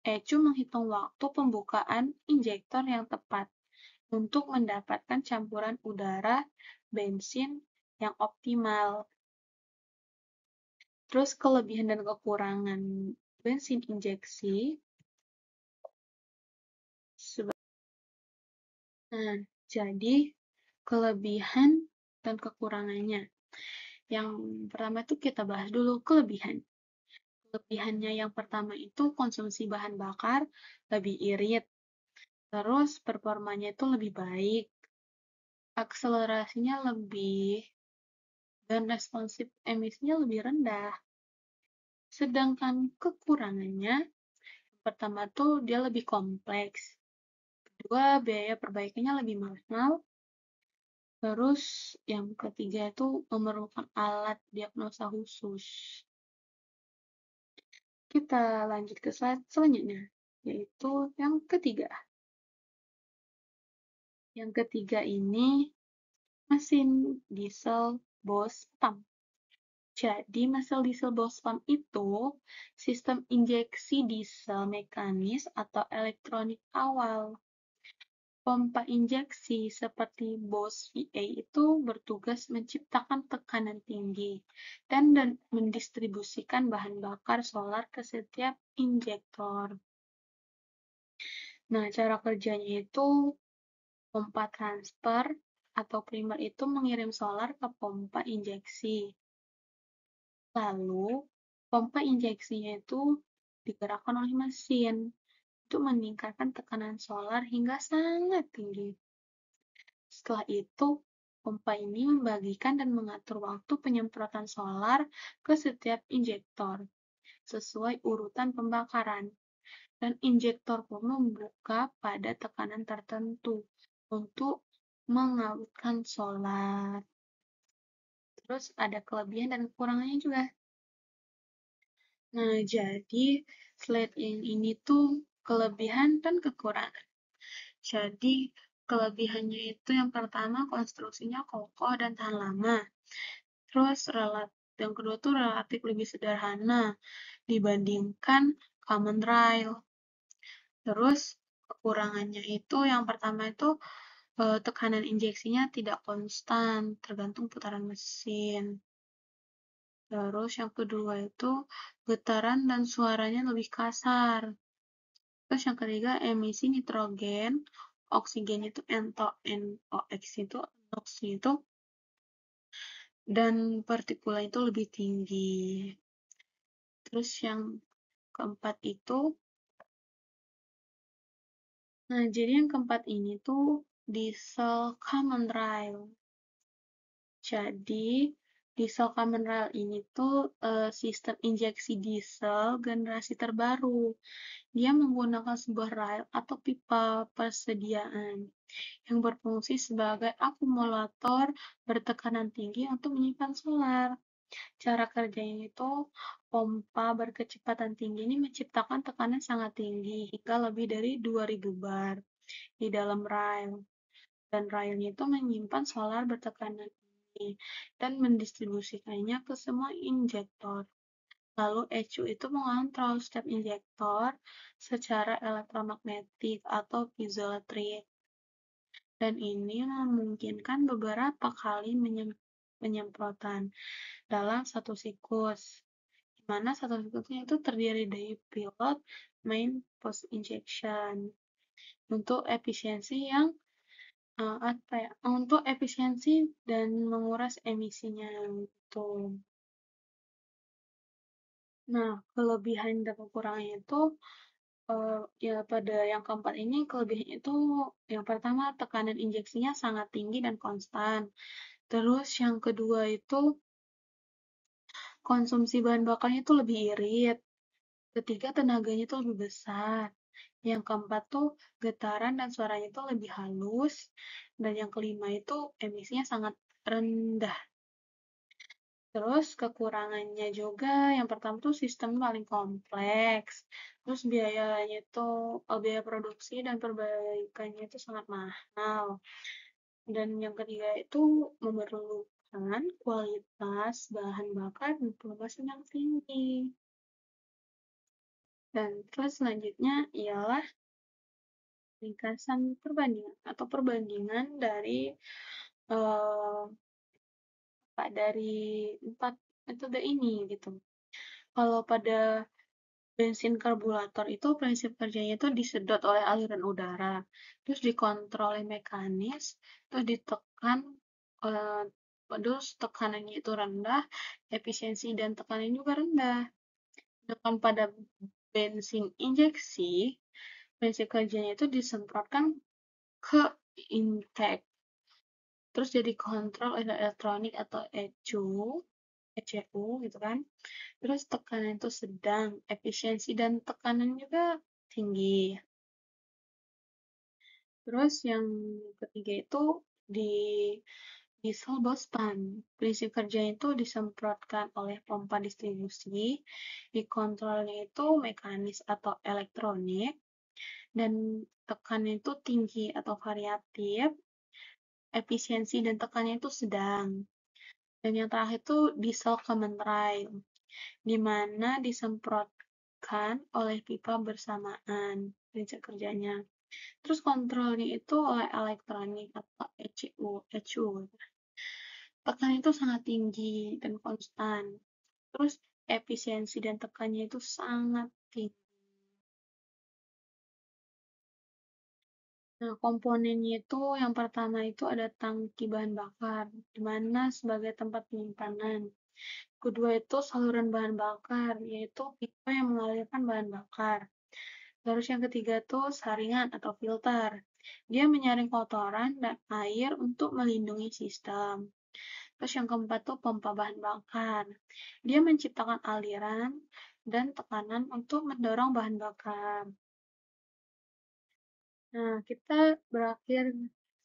ECU menghitung waktu pembukaan injektor yang tepat untuk mendapatkan campuran udara bensin yang optimal. Terus kelebihan dan kekurangan bensin injeksi. Nah, jadi kelebihan dan kekurangannya. Yang pertama itu kita bahas dulu kelebihan. Kelebihannya yang pertama itu konsumsi bahan bakar lebih irit. Terus performanya itu lebih baik. Akselerasinya lebih dan responsif emisinya lebih rendah. Sedangkan kekurangannya, yang pertama tuh dia lebih kompleks. Kedua, biaya perbaikannya lebih mahal. Terus yang ketiga itu memerlukan alat diagnosa khusus. Kita lanjut ke slide selanjutnya, yaitu yang ketiga. Yang ketiga ini mesin diesel Bose pump. Jadi, mesin diesel Bose pump itu sistem injeksi diesel mekanis atau elektronik awal. Pompa injeksi seperti Bose VA itu bertugas menciptakan tekanan tinggi dan mendistribusikan bahan bakar solar ke setiap injektor. Nah, cara kerjanya itu pompa transfer atau primer itu mengirim solar ke pompa injeksi. Lalu, pompa injeksinya itu digerakkan oleh mesin untuk meningkatkan tekanan solar hingga sangat tinggi. Setelah itu, pompa ini membagikan dan mengatur waktu penyemprotan solar ke setiap injektor sesuai urutan pembakaran. Dan injektor pun membuka pada tekanan tertentu untuk mengawetkan solar. Terus ada kelebihan dan kekurangannya juga. Nah, jadi slide yang ini tuh kelebihan dan kekurangan. Jadi, kelebihannya itu yang pertama konstruksinya kokoh dan tahan lama. Terus yang kedua tuh relatif lebih sederhana dibandingkan common rail. Terus kekurangannya itu yang pertama itu tekanan injeksinya tidak konstan, tergantung putaran mesin. Terus yang kedua itu getaran dan suaranya lebih kasar. Terus yang ketiga emisi nitrogen, oksigen itu NOx itu NOx itu dan partikulat itu lebih tinggi. Terus yang keempat itu, nah jadi yang keempat ini tuh diesel common rail. Jadi diesel common rail ini tuh sistem injeksi diesel generasi terbaru. Dia menggunakan sebuah rail atau pipa persediaan yang berfungsi sebagai akumulator bertekanan tinggi untuk menyimpan solar. Cara kerjanya itu, pompa berkecepatan tinggi ini menciptakan tekanan sangat tinggi, hingga lebih dari 2000 bar di dalam rail. Dan railnya itu menyimpan solar bertekanan tinggi dan mendistribusikannya ke semua injektor. Lalu ECU itu mengontrol setiap injektor secara elektromagnetik atau piezoelektrik. Dan ini memungkinkan beberapa kali penyemprotan dalam satu siklus, di mana satu siklusnya itu terdiri dari pilot, main, post injection untuk efisiensi yang untuk efisiensi dan menguras emisinya gitu. Nah, kelebihan dan kekurangannya itu ya pada yang keempat ini kelebihannya itu yang pertama tekanan injeksinya sangat tinggi dan konstan. Terus yang kedua itu konsumsi bahan bakarnya tuh lebih irit. Ketiga, tenaganya tuh lebih besar. Yang keempat tuh getaran dan suaranya tuh lebih halus. Dan yang kelima itu emisinya sangat rendah. Terus kekurangannya juga, yang pertama tuh sistem paling kompleks. Terus biayanya itu, biaya produksi dan perbaikannya itu sangat mahal. Dan yang ketiga itu memerlukan kualitas bahan bakar dan pelunasan yang tinggi. Dan terus selanjutnya ialah ringkasan perbandingan atau perbandingan dari eh, dari empat metode ini gitu. Kalau pada bensin karburator itu prinsip kerjanya itu disedot oleh aliran udara, terus dikontrol oleh mekanis, terus ditekan, eh, terus tekanannya itu rendah, efisiensi dan tekanan juga rendah. Sedangkan pada bensin injeksi, prinsip kerjanya itu disemprotkan ke intake, terus jadi kontrol elektronik atau ECU gitu kan. Terus tekanan itu sedang, efisiensi dan tekanan juga tinggi. Terus yang ketiga itu di diesel bospan. Prinsip kerjanya itu disemprotkan oleh pompa distribusi, dikontrolnya itu mekanis atau elektronik, dan tekanan itu tinggi atau variatif, efisiensi dan tekannya itu sedang. Dan yang terakhir itu diesel common rail, di mana disemprotkan oleh pipa bersamaan prinsip kerjanya. Terus kontrolnya itu oleh elektronik atau ECU. Tekannya itu sangat tinggi dan konstan. Terus efisiensi dan tekannya itu sangat tinggi. Nah, komponennya itu yang pertama itu ada tangki bahan bakar, di mana sebagai tempat penyimpanan. Kedua itu saluran bahan bakar, yaitu pipa yang mengalirkan bahan bakar. Terus yang ketiga tuh saringan atau filter. Dia menyaring kotoran dan air untuk melindungi sistem. Terus yang keempat tuh pompa bahan bakar. Dia menciptakan aliran dan tekanan untuk mendorong bahan bakar. Nah, kita berakhir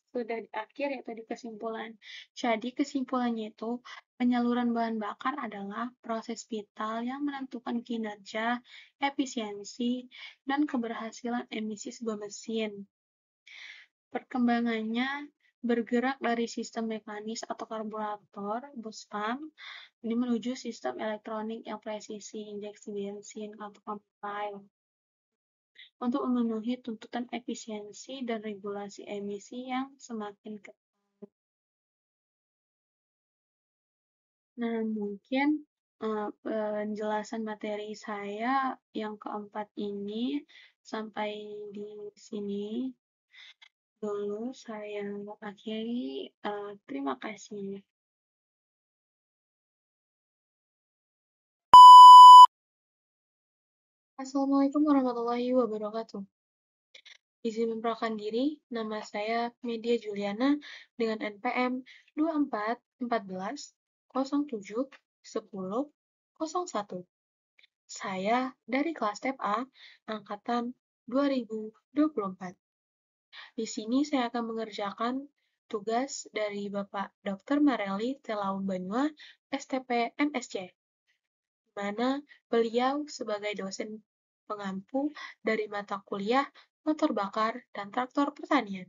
sudah di akhir yaitu di kesimpulan. Jadi kesimpulannya itu penyaluran bahan bakar adalah proses vital yang menentukan kinerja, efisiensi, dan keberhasilan emisi sebuah mesin. Perkembangannya bergerak dari sistem mekanis atau karburator, bus pump, ini menuju sistem elektronik yang presisi, injeksi bensin atau pump untuk memenuhi tuntutan efisiensi dan regulasi emisi yang semakin ketat. Nah, mungkin penjelasan materi saya yang keempat ini sampai di sini dulu saya akhiri. Terima kasih. Assalamualaikum warahmatullahi wabarakatuh. Izin memperkenalkan diri, nama saya Media Juliana dengan NPM 2414071001. Saya dari kelas TEP A angkatan 2024. Di sini saya akan mengerjakan tugas dari Bapak Dr. Mareli Telaum Banua, STP MSc, di mana beliau sebagai dosen pengampu dari mata kuliah motor bakar dan traktor pertanian.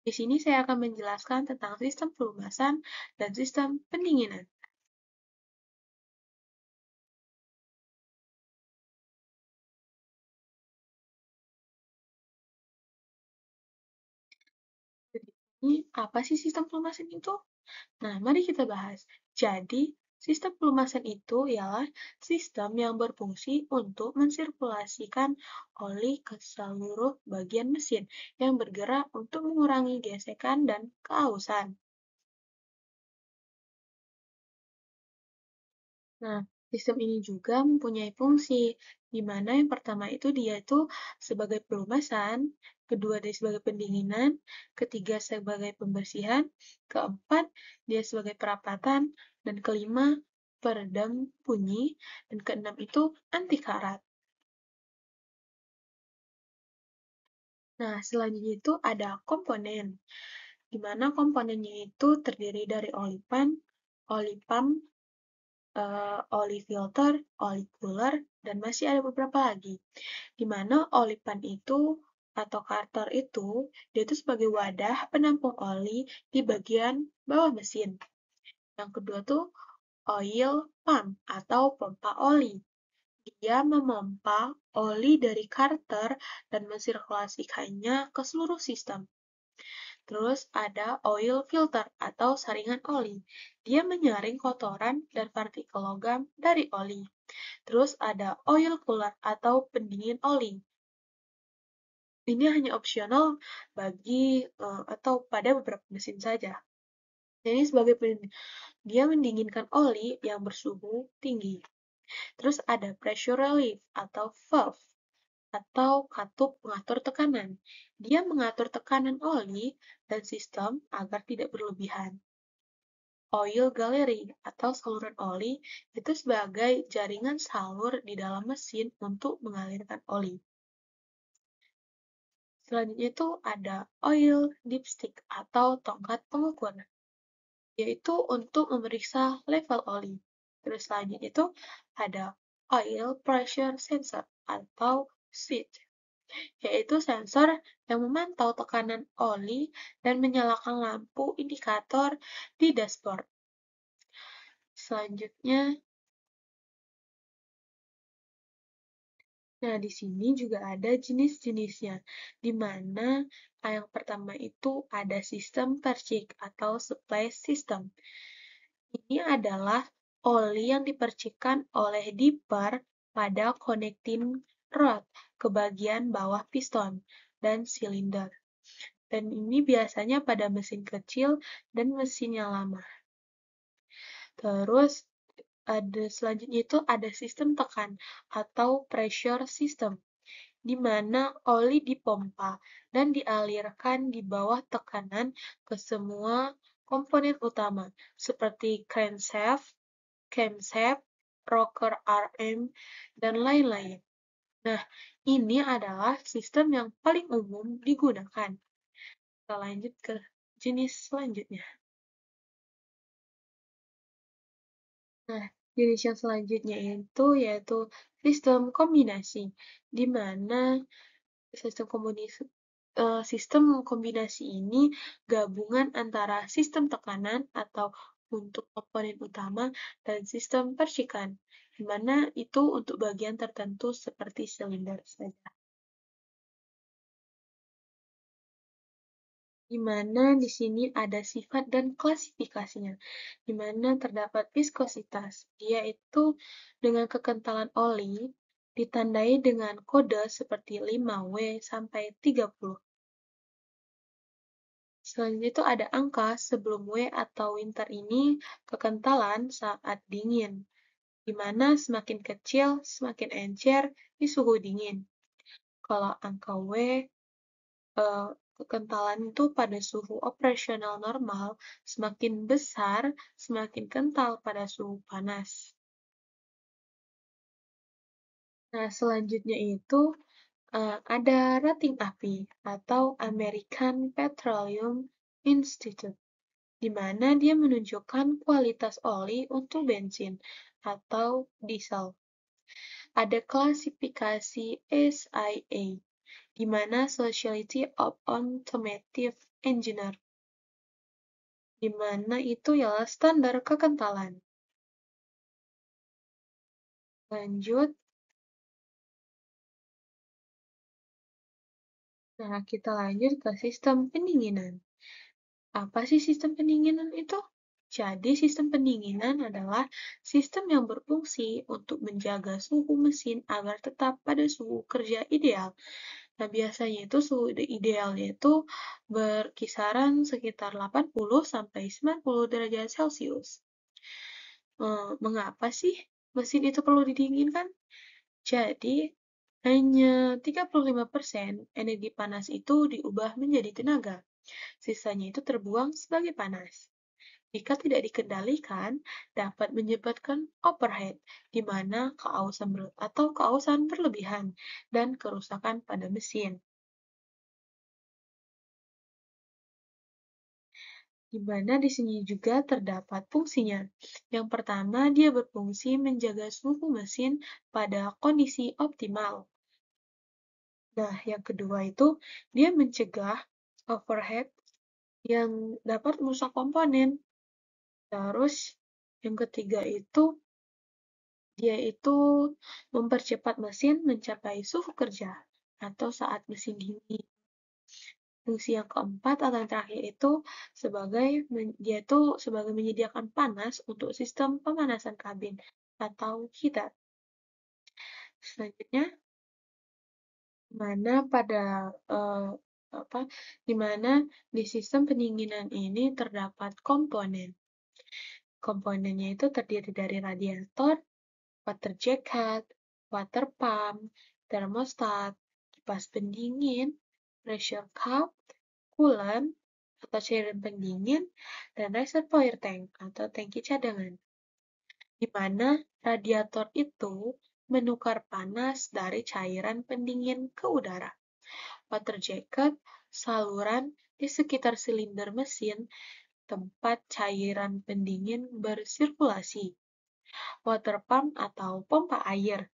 Di sini saya akan menjelaskan tentang sistem pelumasan dan sistem pendinginan. Jadi, apa sih sistem pelumasan itu? Nah, mari kita bahas. Jadi, sistem pelumasan itu ialah sistem yang berfungsi untuk mensirkulasikan oli ke seluruh bagian mesin yang bergerak untuk mengurangi gesekan dan keausan. Nah, sistem ini juga mempunyai fungsi, di mana yang pertama itu dia itu sebagai pelumasan, kedua dia sebagai pendinginan, ketiga sebagai pembersihan, keempat dia sebagai perapatan, dan kelima peredam bunyi, dan keenam itu anti karat. Nah, selanjutnya itu ada komponen, di mana komponennya itu terdiri dari oli pan, oli pump, oli filter, oli cooler, dan masih ada beberapa lagi. Di mana oli pan itu atau karter itu, dia itu sebagai wadah penampung oli di bagian bawah mesin. Yang kedua tuh oil pump atau pompa oli. Dia memompa oli dari karter dan mensirkulasikannya ke seluruh sistem. Terus ada oil filter atau saringan oli. Dia menyaring kotoran dan partikel logam dari oli. Terus ada oil cooler atau pendingin oli. Ini hanya opsional bagi atau pada beberapa mesin saja. Jadi sebagai dia mendinginkan oli yang bersuhu tinggi. Terus ada pressure relief atau valve atau katup pengatur tekanan. Dia mengatur tekanan oli dan sistem agar tidak berlebihan. Oil gallery atau saluran oli itu sebagai jaringan salur di dalam mesin untuk mengalirkan oli. Selanjutnya itu ada oil dipstick atau tongkat pengukur, yaitu untuk memeriksa level oli. Terus selanjutnya itu ada oil pressure sensor atau switch, yaitu sensor yang memantau tekanan oli dan menyalakan lampu indikator di dashboard. Selanjutnya, nah di sini juga ada jenis-jenisnya, di mana yang pertama itu ada sistem percik atau supply system. Ini adalah oli yang dipercikkan oleh dipper pada connecting rod ke bagian bawah piston dan silinder. Dan ini biasanya pada mesin kecil dan mesin yang lama. Terus selanjutnya itu ada sistem tekan atau pressure system, di mana oli dipompa dan dialirkan di bawah tekanan ke semua komponen utama, seperti crankshaft, camshaft, rocker RM, dan lain-lain. Nah, ini adalah sistem yang paling umum digunakan. Kita lanjut ke jenis selanjutnya. Nah, jenis yang selanjutnya itu yaitu sistem kombinasi, di mana sistem kombinasi sistem kombinasi ini gabungan antara sistem tekanan atau untuk komponen utama dan sistem percikan, di mana itu untuk bagian tertentu seperti silinder saja. Di mana di sini ada sifat dan klasifikasinya, di mana terdapat viskositas. Dia itu dengan kekentalan oli ditandai dengan kode seperti 5W sampai 30. Selanjutnya itu ada angka sebelum W atau winter ini kekentalan saat dingin, di mana semakin kecil, semakin encer di suhu dingin. Kalau angka W, kekentalan itu pada suhu operasional normal, semakin besar, semakin kental pada suhu panas. Nah, selanjutnya itu ada rating API atau American Petroleum Institute, di mana dia menunjukkan kualitas oli untuk bensin atau diesel. Ada klasifikasi SIA, di mana Society of Automotive Engineer, di mana itu ialah standar kekentalan. Lanjut, nah kita lanjut ke sistem pendinginan. Apa sih sistem pendinginan itu? Jadi, sistem pendinginan adalah sistem yang berfungsi untuk menjaga suhu mesin agar tetap pada suhu kerja ideal. Nah, biasanya itu suhu idealnya itu berkisaran sekitar 80-90 derajat Celcius. Mengapa sih mesin itu perlu didinginkan? Jadi, hanya 35% energi panas itu diubah menjadi tenaga. Sisanya itu terbuang sebagai panas. Jika tidak dikendalikan, dapat menyebabkan overheat, di mana keausan berlebihan dan kerusakan pada mesin. Di mana di sini juga terdapat fungsinya. Yang pertama, dia berfungsi menjaga suhu mesin pada kondisi optimal. Nah, yang kedua itu dia mencegah overheat yang dapat merusak komponen. Terus yang ketiga itu dia itu mempercepat mesin mencapai suhu kerja atau saat mesin dingin. Fungsi yang keempat atau yang terakhir itu dia itu sebagai menyediakan panas untuk sistem pemanasan kabin atau heater. Selanjutnya, mana pada eh, apa di mana di sistem pendinginan ini terdapat komponen. Komponennya itu terdiri dari radiator, water jacket, water pump, thermostat, kipas pendingin, pressure cup, coolant atau cairan pendingin, dan reservoir tank atau tangki cadangan, di mana radiator itu menukar panas dari cairan pendingin ke udara. Water jacket, saluran di sekitar silinder mesin tempat cairan pendingin bersirkulasi. Water pump atau pompa air.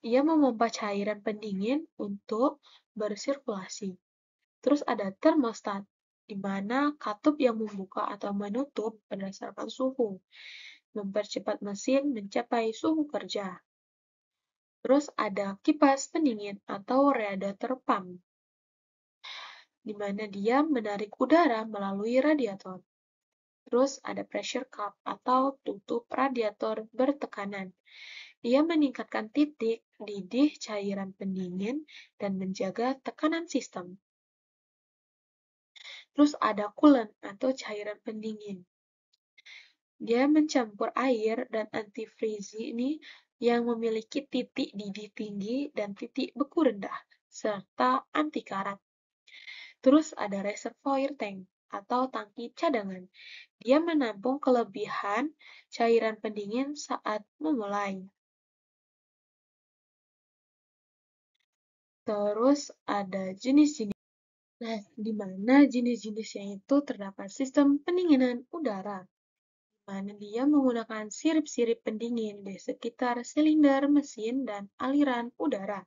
Ia memompa cairan pendingin untuk bersirkulasi. Terus ada termostat, di mana katup yang membuka atau menutup berdasarkan suhu, mempercepat mesin mencapai suhu kerja. Terus ada kipas pendingin atau radiator pump, di mana dia menarik udara melalui radiator. Terus ada pressure cup atau tutup radiator bertekanan. Ia meningkatkan titik didih cairan pendingin dan menjaga tekanan sistem. Terus ada coolant atau cairan pendingin. Dia mencampur air dan antifreeze ini yang memiliki titik didih tinggi dan titik beku rendah, serta anti karat. Terus ada reservoir tank atau tangki cadangan. Dia menampung kelebihan cairan pendingin saat memulai. Terus ada jenis-jenis. Nah, di mana jenis-jenisnya itu terdapat sistem pendinginan udara, di mana dia menggunakan sirip-sirip pendingin di sekitar silinder mesin dan aliran udara.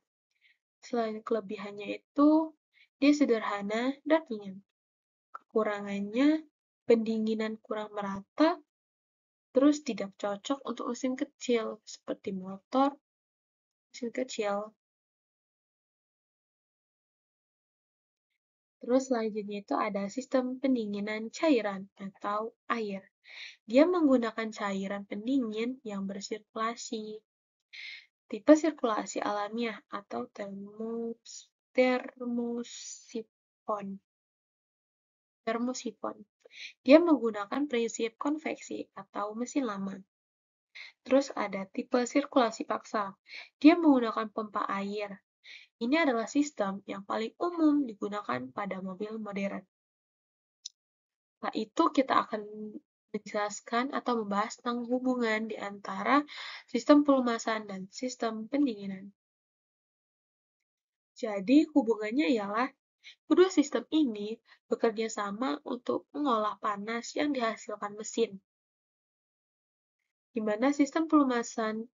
Selain kelebihannya itu, dia sederhana dan ringan. Kekurangannya, pendinginan kurang merata, terus tidak cocok untuk mesin kecil, seperti motor, mesin kecil. Terus selanjutnya itu ada sistem pendinginan cairan atau air. Dia menggunakan cairan pendingin yang bersirkulasi. Tipe sirkulasi alamiah atau termosifon. Termosifon. Dia menggunakan prinsip konveksi atau mesin lama. Terus ada tipe sirkulasi paksa. Dia menggunakan pompa air. Ini adalah sistem yang paling umum digunakan pada mobil modern. Setelah itu kita akan menjelaskan atau membahas tentang hubungan di antara sistem pelumasan dan sistem pendinginan. Jadi hubungannya ialah kedua sistem ini bekerja sama untuk mengolah panas yang dihasilkan mesin, di mana sistem pelumasan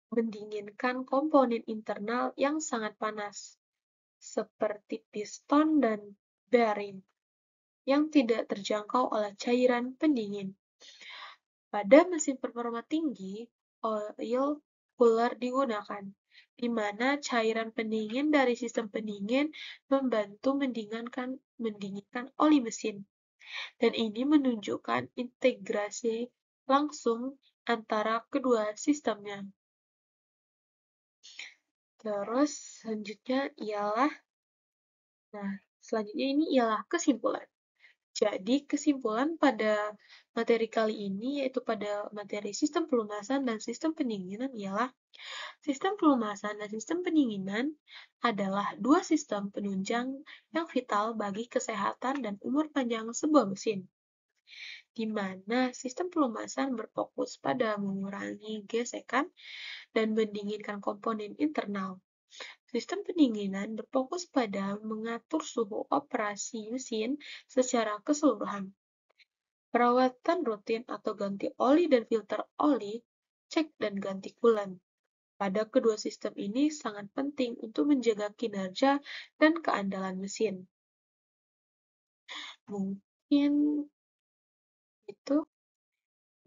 mendinginkan komponen internal yang sangat panas, seperti piston dan bearing, yang tidak terjangkau oleh cairan pendingin. Pada mesin performa tinggi, oil cooler digunakan, di mana cairan pendingin dari sistem pendingin membantu mendinginkan oli mesin. Dan ini menunjukkan integrasi langsung antara kedua sistemnya. Terus selanjutnya ini ialah kesimpulan. Jadi kesimpulan pada materi kali ini yaitu pada materi sistem pelumasan dan sistem pendinginan ialah sistem pelumasan dan sistem pendinginan adalah dua sistem penunjang yang vital bagi kesehatan dan umur panjang sebuah mesin. di mana sistem pelumasan berfokus pada mengurangi gesekan dan mendinginkan komponen internal. Sistem pendinginan berfokus pada mengatur suhu operasi mesin secara keseluruhan. Perawatan rutin atau ganti oli dan filter oli, cek dan ganti kulen. Pada kedua sistem ini sangat penting untuk menjaga kinerja dan keandalan mesin. Mungkin itu.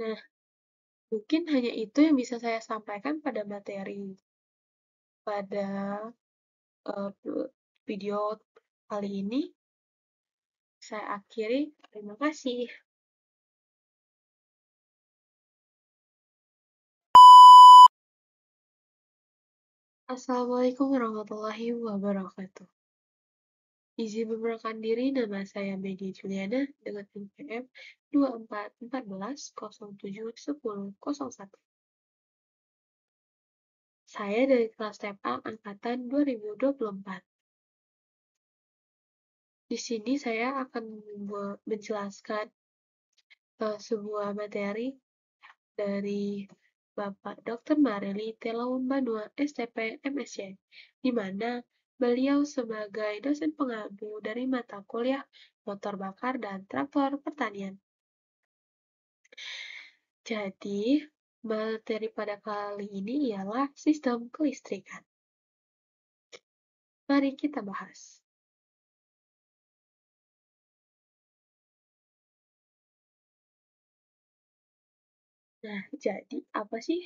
Nah, mungkin hanya itu yang bisa saya sampaikan pada materi pada video kali ini. Saya akhiri. Terima kasih. Assalamualaikum warahmatullahi wabarakatuh. Izin memperkenalkan diri, nama saya Megi Juliana dengan NPM 2414071001. Saya dari kelas TPA angkatan 2024. Di sini saya akan menjelaskan sebuah materi dari Bapak Dr. Marili Telaun Banua, STP MSc, di mana beliau sebagai dosen pengampu dari mata kuliah motor bakar dan traktor pertanian. Jadi, materi pada kali ini ialah sistem kelistrikan. Mari kita bahas. Nah, jadi apa sih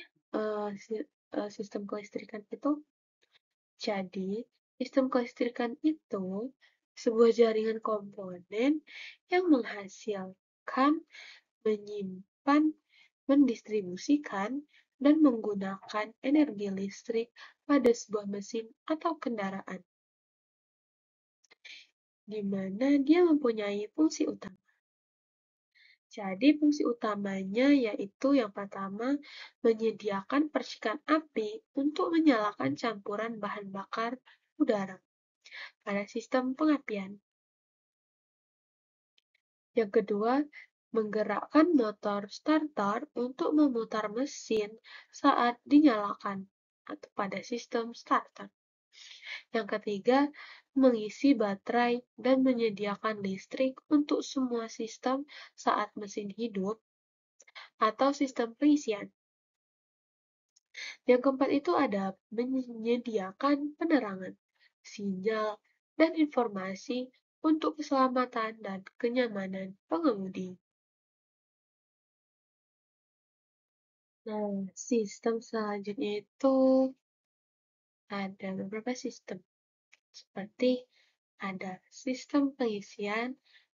sistem kelistrikan itu? Jadi, sistem kelistrikan itu sebuah jaringan komponen yang menghasilkan, menyimpan, mendistribusikan, dan menggunakan energi listrik pada sebuah mesin atau kendaraan, di mana dia mempunyai fungsi utama. Jadi, fungsi utamanya yaitu yang pertama, menyediakan percikan api untuk menyalakan campuran bahan bakar udara pada sistem pengapian. Yang kedua, menggerakkan motor starter untuk memutar mesin saat dinyalakan atau pada sistem starter. Yang ketiga, mengisi baterai dan menyediakan listrik untuk semua sistem saat mesin hidup atau sistem pengisian. Yang keempat itu ada menyediakan penerangan, sinyal, dan informasi untuk keselamatan dan kenyamanan pengemudi. Nah, sistem selanjutnya itu ada beberapa sistem, seperti ada sistem pengisian,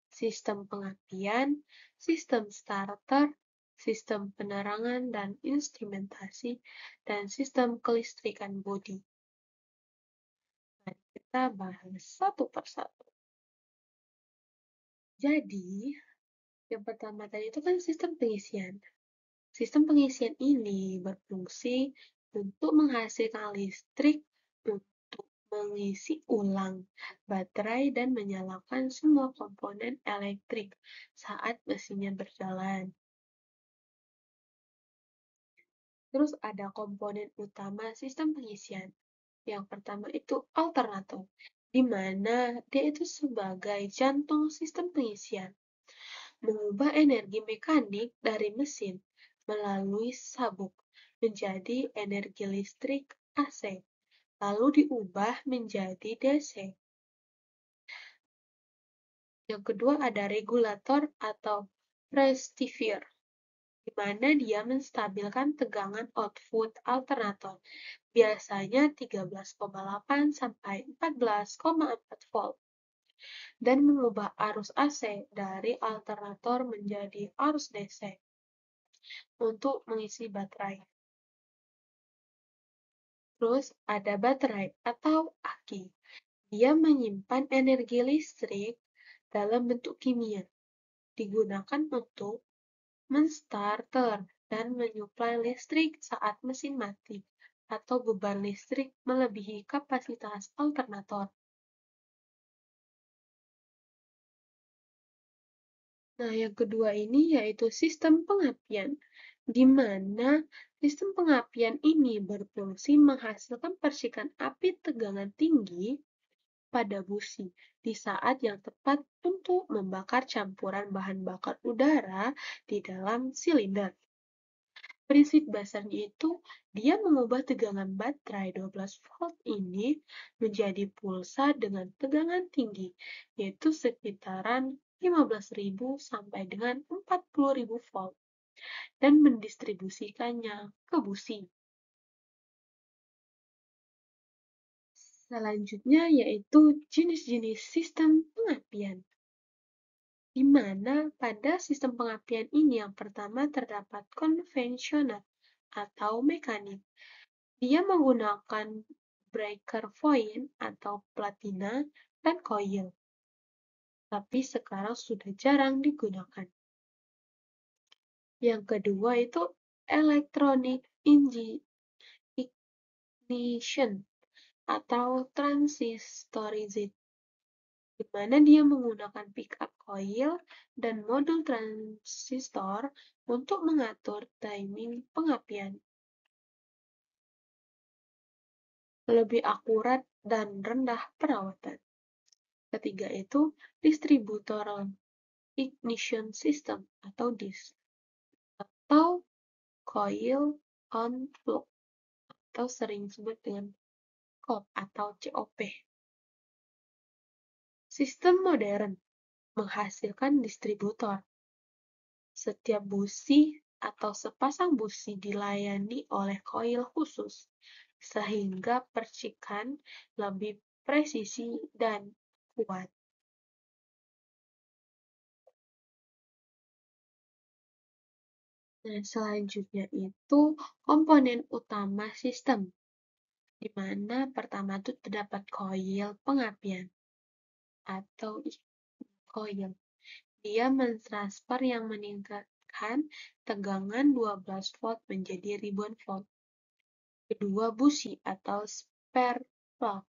sistem pengapian, sistem starter, sistem penerangan dan instrumentasi, dan sistem kelistrikan bodi. Mari kita bahas satu persatu. Jadi, yang pertama tadi itu kan sistem pengisian. Sistem pengisian ini berfungsi untuk menghasilkan listrik untuk mengisi ulang baterai dan menyalakan semua komponen elektrik saat mesinnya berjalan. Terus ada komponen utama sistem pengisian. Yang pertama itu alternator, di mana dia itu sebagai jantung sistem pengisian, mengubah energi mekanik dari mesin melalui sabuk menjadi energi listrik AC, lalu diubah menjadi DC. Yang kedua ada regulator atau rectifier, di mana dia menstabilkan tegangan output alternator, biasanya 13,8 sampai 14,4 volt, dan mengubah arus AC dari alternator menjadi arus DC untuk mengisi baterai. Terus ada baterai atau aki. Dia menyimpan energi listrik dalam bentuk kimia, digunakan untuk menstarter dan menyuplai listrik saat mesin mati atau beban listrik melebihi kapasitas alternator. Nah, yang kedua ini yaitu sistem pengapian, di mana sistem pengapian ini berfungsi menghasilkan percikan api tegangan tinggi pada busi di saat yang tepat untuk membakar campuran bahan bakar udara di dalam silinder. Prinsip dasarnya itu dia mengubah tegangan baterai 12 volt ini menjadi pulsa dengan tegangan tinggi, yaitu sekitaran 15.000 sampai dengan 40.000 volt, dan mendistribusikannya ke busi. Selanjutnya yaitu jenis-jenis sistem pengapian, di mana pada sistem pengapian ini yang pertama terdapat konvensional atau mekanik. Dia menggunakan breaker foil atau platina dan coil, tapi sekarang sudah jarang digunakan. Yang kedua itu electronic ignition atau transistorized, di mana dia menggunakan pickup coil dan modul transistor untuk mengatur timing pengapian. Lebih akurat dan rendah perawatan. Ketiga itu distributor ignition system atau DIS, atau coil on flow, atau sering disebut dengan COP atau COP. Sistem modern menghasilkan distributor. Setiap busi atau sepasang busi dilayani oleh coil khusus, sehingga percikan lebih presisi dan kuat. Nah, selanjutnya itu komponen utama sistem, di mana pertama itu terdapat coil pengapian atau coil. Dia mentransfer yang meningkatkan tegangan 12 volt menjadi ribuan volt. Kedua, busi atau spark plug.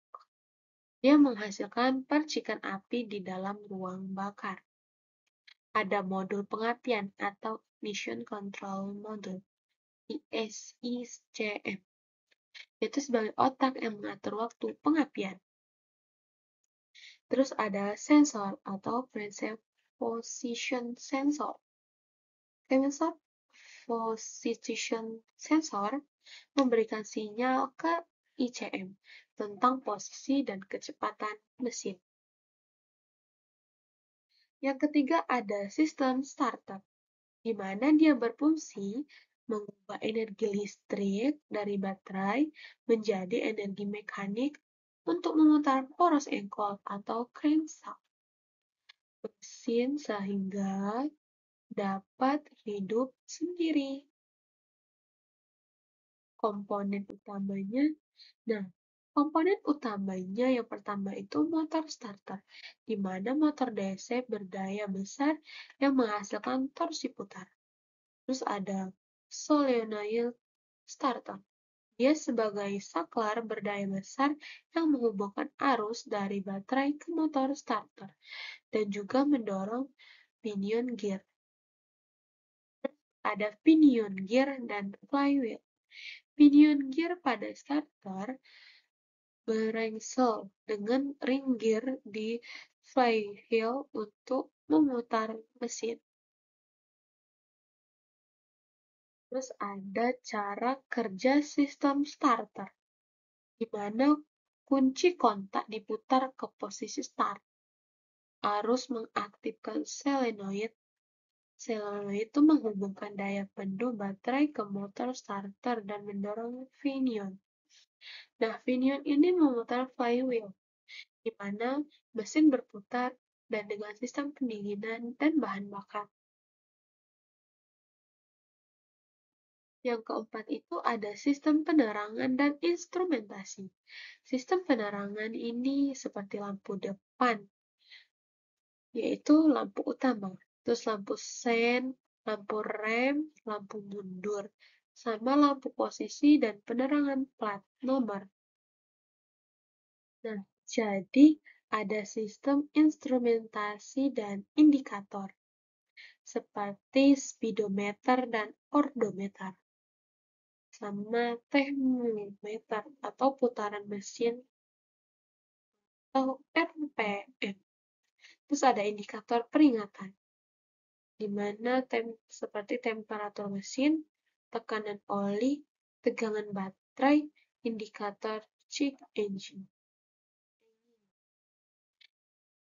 Dia menghasilkan percikan api di dalam ruang bakar. Ada modul pengapian atau ignition control module, ISICM, yaitu sebagai otak yang mengatur waktu pengapian. Terus ada sensor atau position sensor. Position sensor memberikan sinyal ke ICM tentang posisi dan kecepatan mesin. Yang ketiga ada sistem starter, di mana dia berfungsi mengubah energi listrik dari baterai menjadi energi mekanik untuk memutar poros engkol atau crankshaft mesin sehingga dapat hidup sendiri. Komponen utamanya, yang pertama itu motor starter, di mana motor DC berdaya besar yang menghasilkan torsi putar. Terus ada solenoid starter. Dia sebagai saklar berdaya besar yang menghubungkan arus dari baterai ke motor starter dan juga mendorong pinion gear. Ada pinion gear dan flywheel. Pinion gear pada starter berengsel dengan ring gear di flywheel untuk memutar mesin. Terus ada cara kerja sistem starter, di mana kunci kontak diputar ke posisi start. Arus mengaktifkan solenoid. Solenoid itu menghubungkan daya penuh baterai ke motor starter dan mendorong pinion. Nah, pinion ini memutar flywheel, di mana mesin berputar dan dengan sistem pendinginan dan bahan bakar. Yang keempat itu ada sistem penerangan dan instrumentasi. Sistem penerangan ini seperti lampu depan, yaitu lampu utama, terus lampu sen, lampu rem, lampu mundur, sama lampu posisi dan penerangan plat nomor. Nah, jadi ada sistem instrumentasi dan indikator. seperti speedometer dan odometer, sama termometer atau putaran mesin atau RPM. Terus ada indikator peringatan, di mana seperti temperatur mesin, tekanan oli, tegangan baterai, indikator check engine.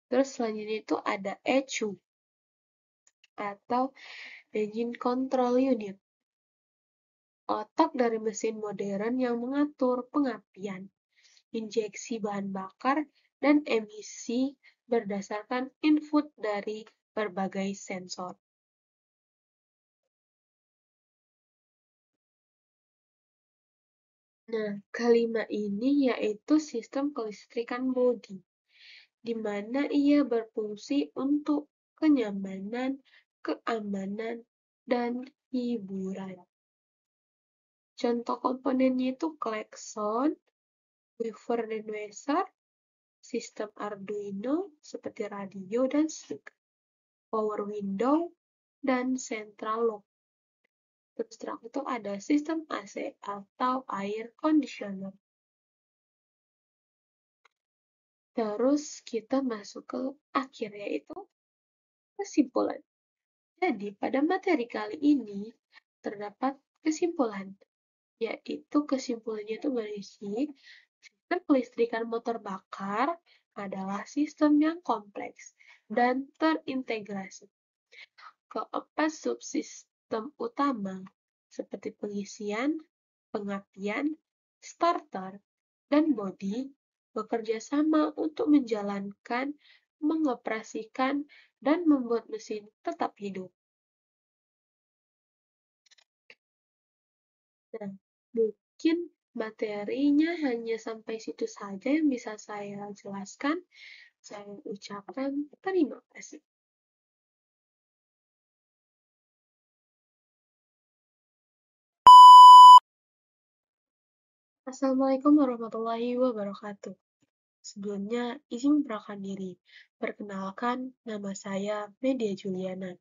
Terus selanjutnya itu ada ECU atau Engine Control Unit, otak dari mesin modern yang mengatur pengapian, injeksi bahan bakar, dan emisi berdasarkan input dari berbagai sensor. Nah, kelima ini yaitu sistem kelistrikan bodi, di mana ia berfungsi untuk kenyamanan, keamanan, dan hiburan. Contoh komponennya itu klakson, woofer dan noiser, sistem Arduino seperti radio dan speaker, power window, dan central lock. Terus itu ada sistem AC atau air conditioner. Terus kita masuk ke akhir, yaitu kesimpulan. Jadi, pada materi kali ini terdapat kesimpulan, yaitu kesimpulannya itu berisi sistem kelistrikan motor bakar adalah sistem yang kompleks dan terintegrasi. Keempat subsistem utama seperti pengisian, pengapian, starter, dan bodi bekerja sama untuk menjalankan, mengoperasikan, dan membuat mesin tetap hidup. Nah, mungkin materinya hanya sampai situ saja yang bisa saya jelaskan. Saya ucapkan terima kasih. Assalamualaikum warahmatullahi wabarakatuh. Sebelumnya, izin memperkenalkan diri. Perkenalkan, nama saya Media Juliana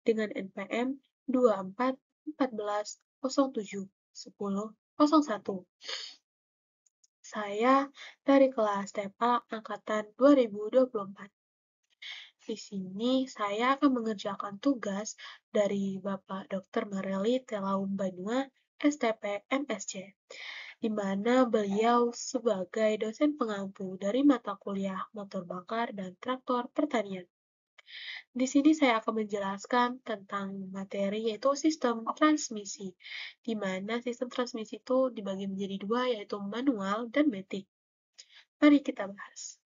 dengan NPM 2414071001. Saya dari kelas TPA angkatan 2024. Di sini saya akan mengerjakan tugas dari Bapak Dr. Mareli Telaum Banua, STP MSc, di mana beliau sebagai dosen pengampu dari mata kuliah motor bakar dan traktor pertanian. Di sini saya akan menjelaskan tentang materi yaitu sistem transmisi, di mana sistem transmisi itu dibagi menjadi dua, yaitu manual dan matic. Mari kita bahas.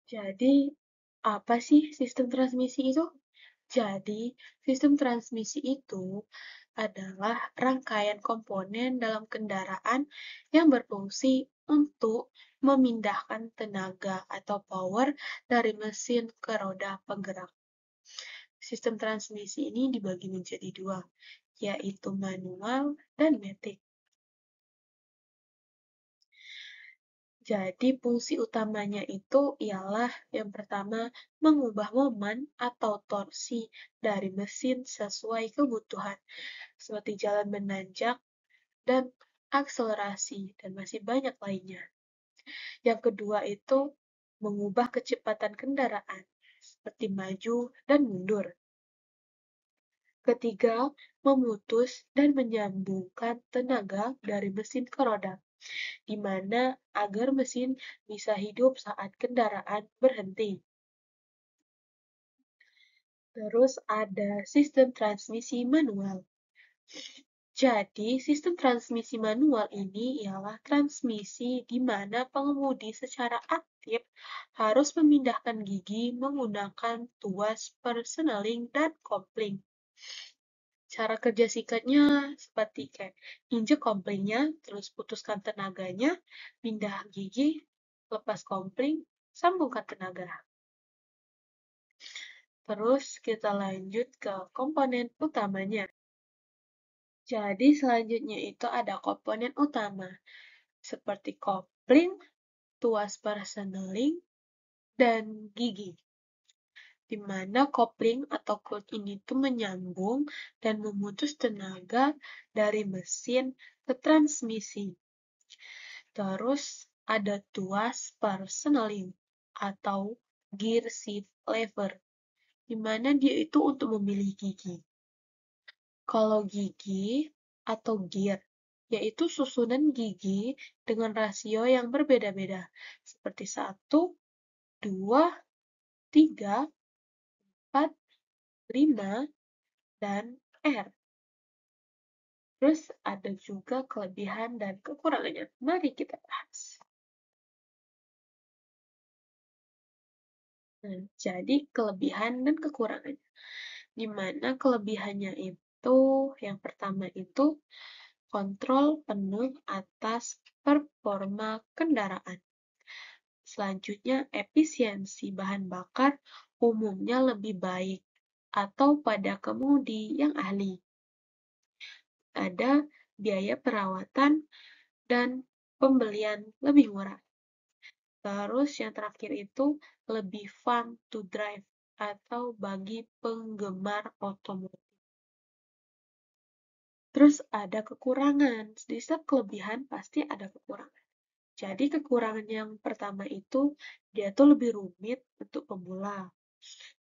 Jadi, apa sih sistem transmisi itu? Jadi, sistem transmisi itu adalah rangkaian komponen dalam kendaraan yang berfungsi untuk memindahkan tenaga atau power dari mesin ke roda penggerak. Sistem transmisi ini dibagi menjadi dua, yaitu manual dan matic. Jadi fungsi utamanya itu ialah yang pertama, mengubah momen atau torsi dari mesin sesuai kebutuhan, seperti jalan menanjak dan akselerasi, dan masih banyak lainnya. Yang kedua itu mengubah kecepatan kendaraan, seperti maju dan mundur. Ketiga, memutus dan menyambungkan tenaga dari mesin ke roda, di mana agar mesin bisa hidup saat kendaraan berhenti. Terus ada sistem transmisi manual. Jadi, sistem transmisi manual ini ialah transmisi di mana pengemudi secara aktif harus memindahkan gigi menggunakan tuas persneling dan kopling. Cara kerja singkatnya seperti kayak injek komplingnya, terus putuskan tenaganya, pindah gigi, lepas kopling, sambungkan tenaga. Terus kita lanjut ke komponen utamanya. Jadi selanjutnya itu ada komponen utama, seperti kopling, tuas parseneling, dan gigi, di mana kopling atau coil ini tuh menyambung dan memutus tenaga dari mesin ke transmisi. Terus ada tuas parseneling atau gear shift lever, di mana dia itu untuk memilih gigi. Kalau gigi atau gear, yaitu susunan gigi dengan rasio yang berbeda-beda, seperti 1, 2, 3, 4, 5, dan R. Terus ada juga kelebihan dan kekurangannya. Mari kita bahas. Nah, jadi kelebihan dan kekurangannya. Di mana kelebihannya itu, yang pertama itu kontrol penuh atas performa kendaraan. Selanjutnya, efisiensi bahan bakar umumnya lebih baik atau pada kemudi yang ahli. Ada biaya perawatan dan pembelian lebih murah. Terus yang terakhir itu lebih fun to drive atau bagi penggemar otomotif. Terus ada kekurangan. Di setiap kelebihan pasti ada kekurangan. Jadi kekurangan yang pertama itu dia tuh lebih rumit untuk pemula.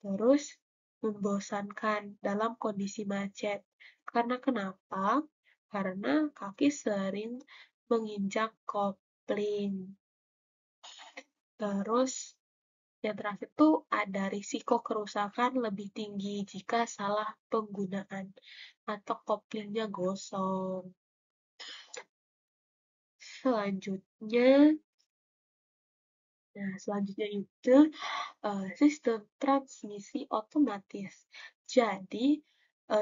Terus membosankan dalam kondisi macet. Karena kenapa? Karena kaki sering menginjak kopling. Terus yang terakhir tuh ada risiko kerusakan lebih tinggi jika salah penggunaan atau koplingnya gosong. Selanjutnya, selanjutnya itu sistem transmisi otomatis. Jadi,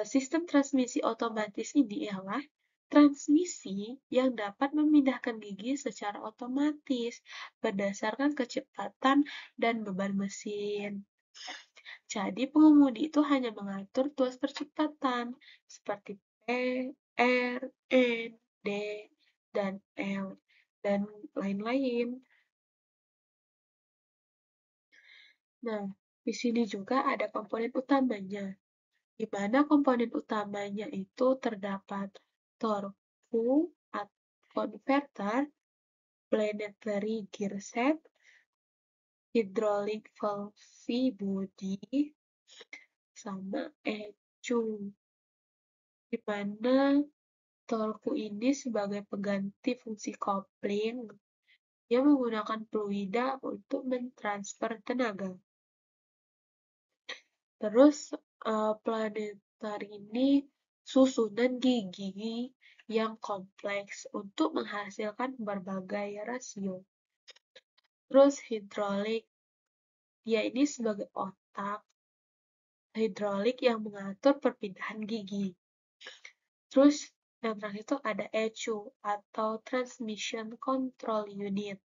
sistem transmisi otomatis ini ialah transmisi yang dapat memindahkan gigi secara otomatis berdasarkan kecepatan dan beban mesin. Jadi, pengemudi itu hanya mengatur tuas percepatan seperti P, R, N, D, dan L, dan lain-lain. Nah, di sini juga ada komponen utamanya, di mana komponen utamanya itu terdapat torque converter, planetary gearset, hydraulic valve body, sama ECU, di mana torque ini sebagai pengganti fungsi kopling, dia menggunakan fluida untuk mentransfer tenaga. Terus planetar ini susunan gigi yang kompleks untuk menghasilkan berbagai rasio. Terus hidrolik, dia ini sebagai otak hidrolik yang mengatur perpindahan gigi. Terus yang terakhir itu ada ECU atau Transmission Control Unit.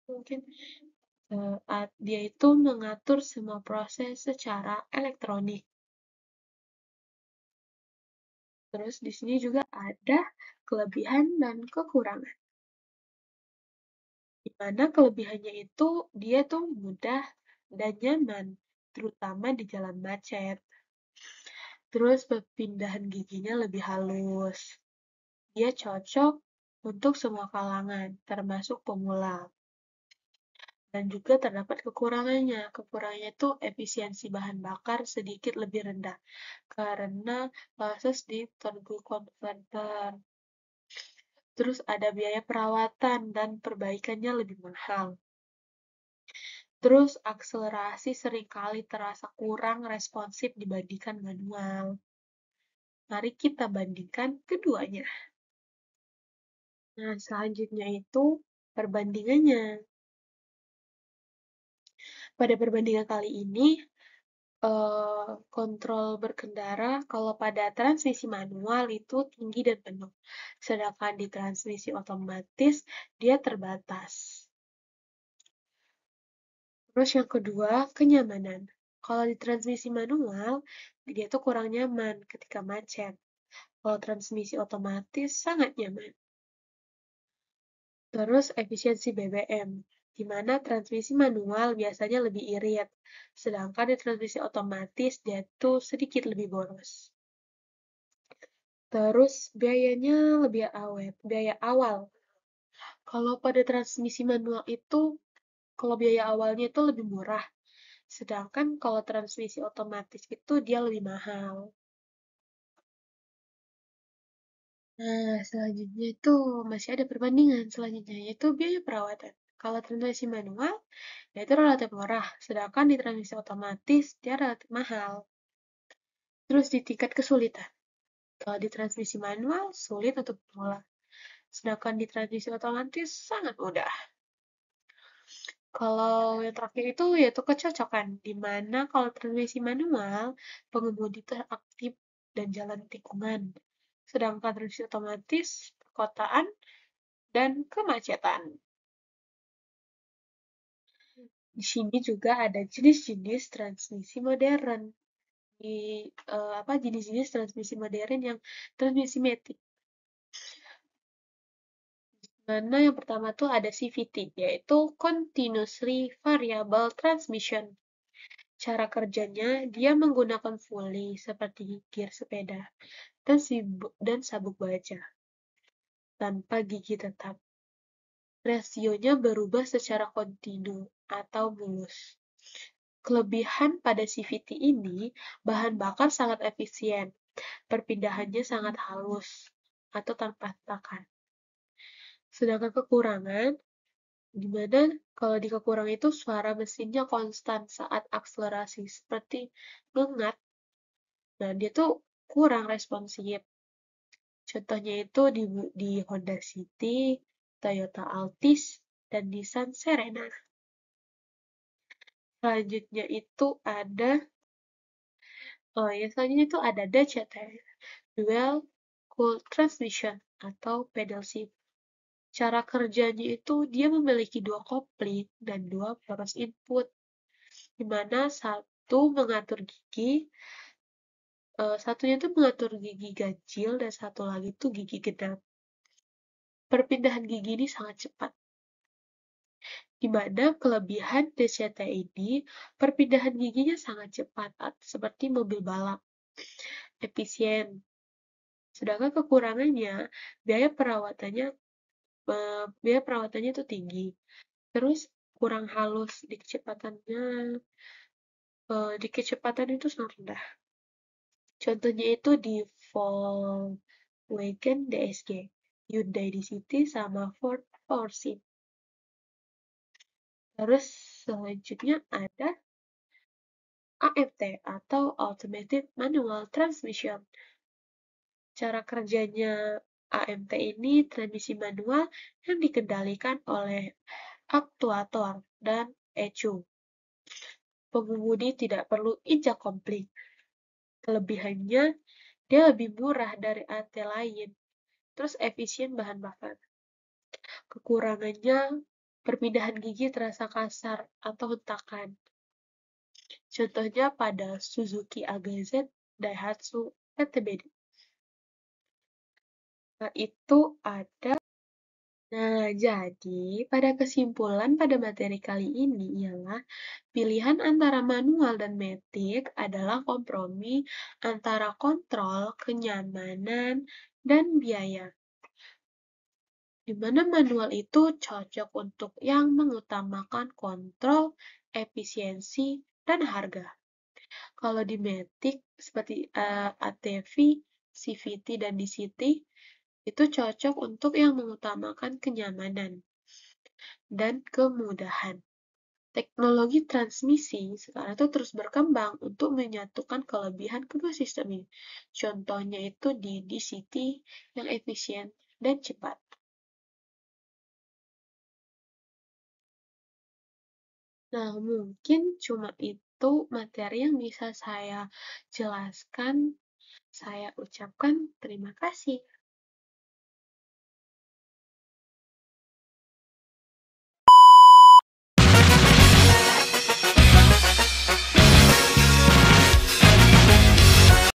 Mungkin dia itu mengatur semua proses secara elektronik. Terus di sini juga ada kelebihan dan kekurangan. Di mana kelebihannya itu dia tuh mudah dan nyaman, terutama di jalan macet. Terus perpindahan giginya lebih halus. Dia cocok untuk semua kalangan, termasuk pemula. Dan juga terdapat kekurangannya. Kekurangannya itu efisiensi bahan bakar sedikit lebih rendah karena proses di turbo converter. Terus ada biaya perawatan dan perbaikannya lebih mahal. Terus akselerasi seringkali terasa kurang responsif dibandingkan manual. Mari kita bandingkan keduanya. Nah, selanjutnya itu perbandingannya. Pada perbandingan kali ini, kontrol berkendara kalau pada transmisi manual itu tinggi dan penuh. Sedangkan di transmisi otomatis, dia terbatas. Terus yang kedua, kenyamanan. Kalau di transmisi manual, dia tuh kurang nyaman ketika macet. Kalau transmisi otomatis, sangat nyaman. Terus efisiensi BBM, di mana transmisi manual biasanya lebih irit, sedangkan di transmisi otomatis dia tuh sedikit lebih boros. Terus biayanya lebih awet, biaya awal. Kalau pada transmisi manual itu, kalau biaya awalnya itu lebih murah, sedangkan kalau transmisi otomatis itu dia lebih mahal. Nah, selanjutnya itu masih ada perbandingan selanjutnya, yaitu biaya perawatan. Kalau transmisi manual, ya itu relatif murah, sedangkan di transmisi otomatis dia relatif mahal. Terus di tingkat kesulitan. Kalau di transmisi manual, sulit untuk pemula. Sedangkan di transmisi otomatis sangat mudah. Kalau yang terakhir itu yaitu kecocokan, di mana kalau transmisi manual, pengemudi teraktif dan jalan tikungan. Sedangkan transmisi otomatis, perkotaan, dan kemacetan. Di sini juga ada jenis-jenis transmisi modern. Di jenis-jenis transmisi modern yang transmisi matic. Mana yang pertama tuh ada CVT, yaitu Continuously Variable Transmission. Cara kerjanya, dia menggunakan pulley seperti gear sepeda dan sabuk baja tanpa gigi tetap. Rasionya berubah secara kontinu atau mulus. Kelebihan pada CVT ini, bahan bakar sangat efisien, perpindahannya sangat halus atau tanpa tekan. Sedangkan kekurangan, di mana kalau di kekurangan itu suara mesinnya konstan saat akselerasi, seperti ngengat. Nah, dia tuh kurang responsif. Contohnya itu di Honda City, Toyota Altis, dan Nissan Serena. Selanjutnya itu ada, selanjutnya itu ada DCT, Dual Cooled Transmission atau pedal shift. Cara kerjanya itu dia memiliki dua kopling dan dua poros input, di mana satunya itu mengatur gigi ganjil dan satu lagi itu gigi genap. Perpindahan gigi ini sangat cepat. Di mana kelebihan DCT ini, perpindahan giginya sangat cepat, seperti mobil balap, efisien. Sedangkan kekurangannya, biaya perawatannya itu tinggi. Terus kurang halus di kecepatan itu sangat rendah. Contohnya itu di Volkswagen DSG, Hyundai DCT, sama Ford PowerShift. Terus selanjutnya ada AMT atau Automated Manual Transmission. Cara kerjanya AMT ini transmisi manual yang dikendalikan oleh aktuator dan ECU. Pengemudi tidak perlu injak komplit. Kelebihannya, dia lebih murah dari AT lain, terus efisien bahan bakar. Kekurangannya, perpindahan gigi terasa kasar atau hentakan. Contohnya pada Suzuki AGZ, Daihatsu, TBD. Nah, itu ada. Nah, jadi pada kesimpulan pada materi kali ini ialah pilihan antara manual dan matic adalah kompromi antara kontrol, kenyamanan, dan biaya. Di mana manual itu cocok untuk yang mengutamakan kontrol, efisiensi, dan harga. Kalau di matic seperti ATV, CVT, dan DCT, itu cocok untuk yang mengutamakan kenyamanan dan kemudahan. Teknologi transmisi sekarang itu terus berkembang untuk menyatukan kelebihan kedua sistem ini. Contohnya itu di DCT yang efisien dan cepat. Nah, mungkin cuma itu materi yang bisa saya jelaskan. Saya ucapkan terima kasih.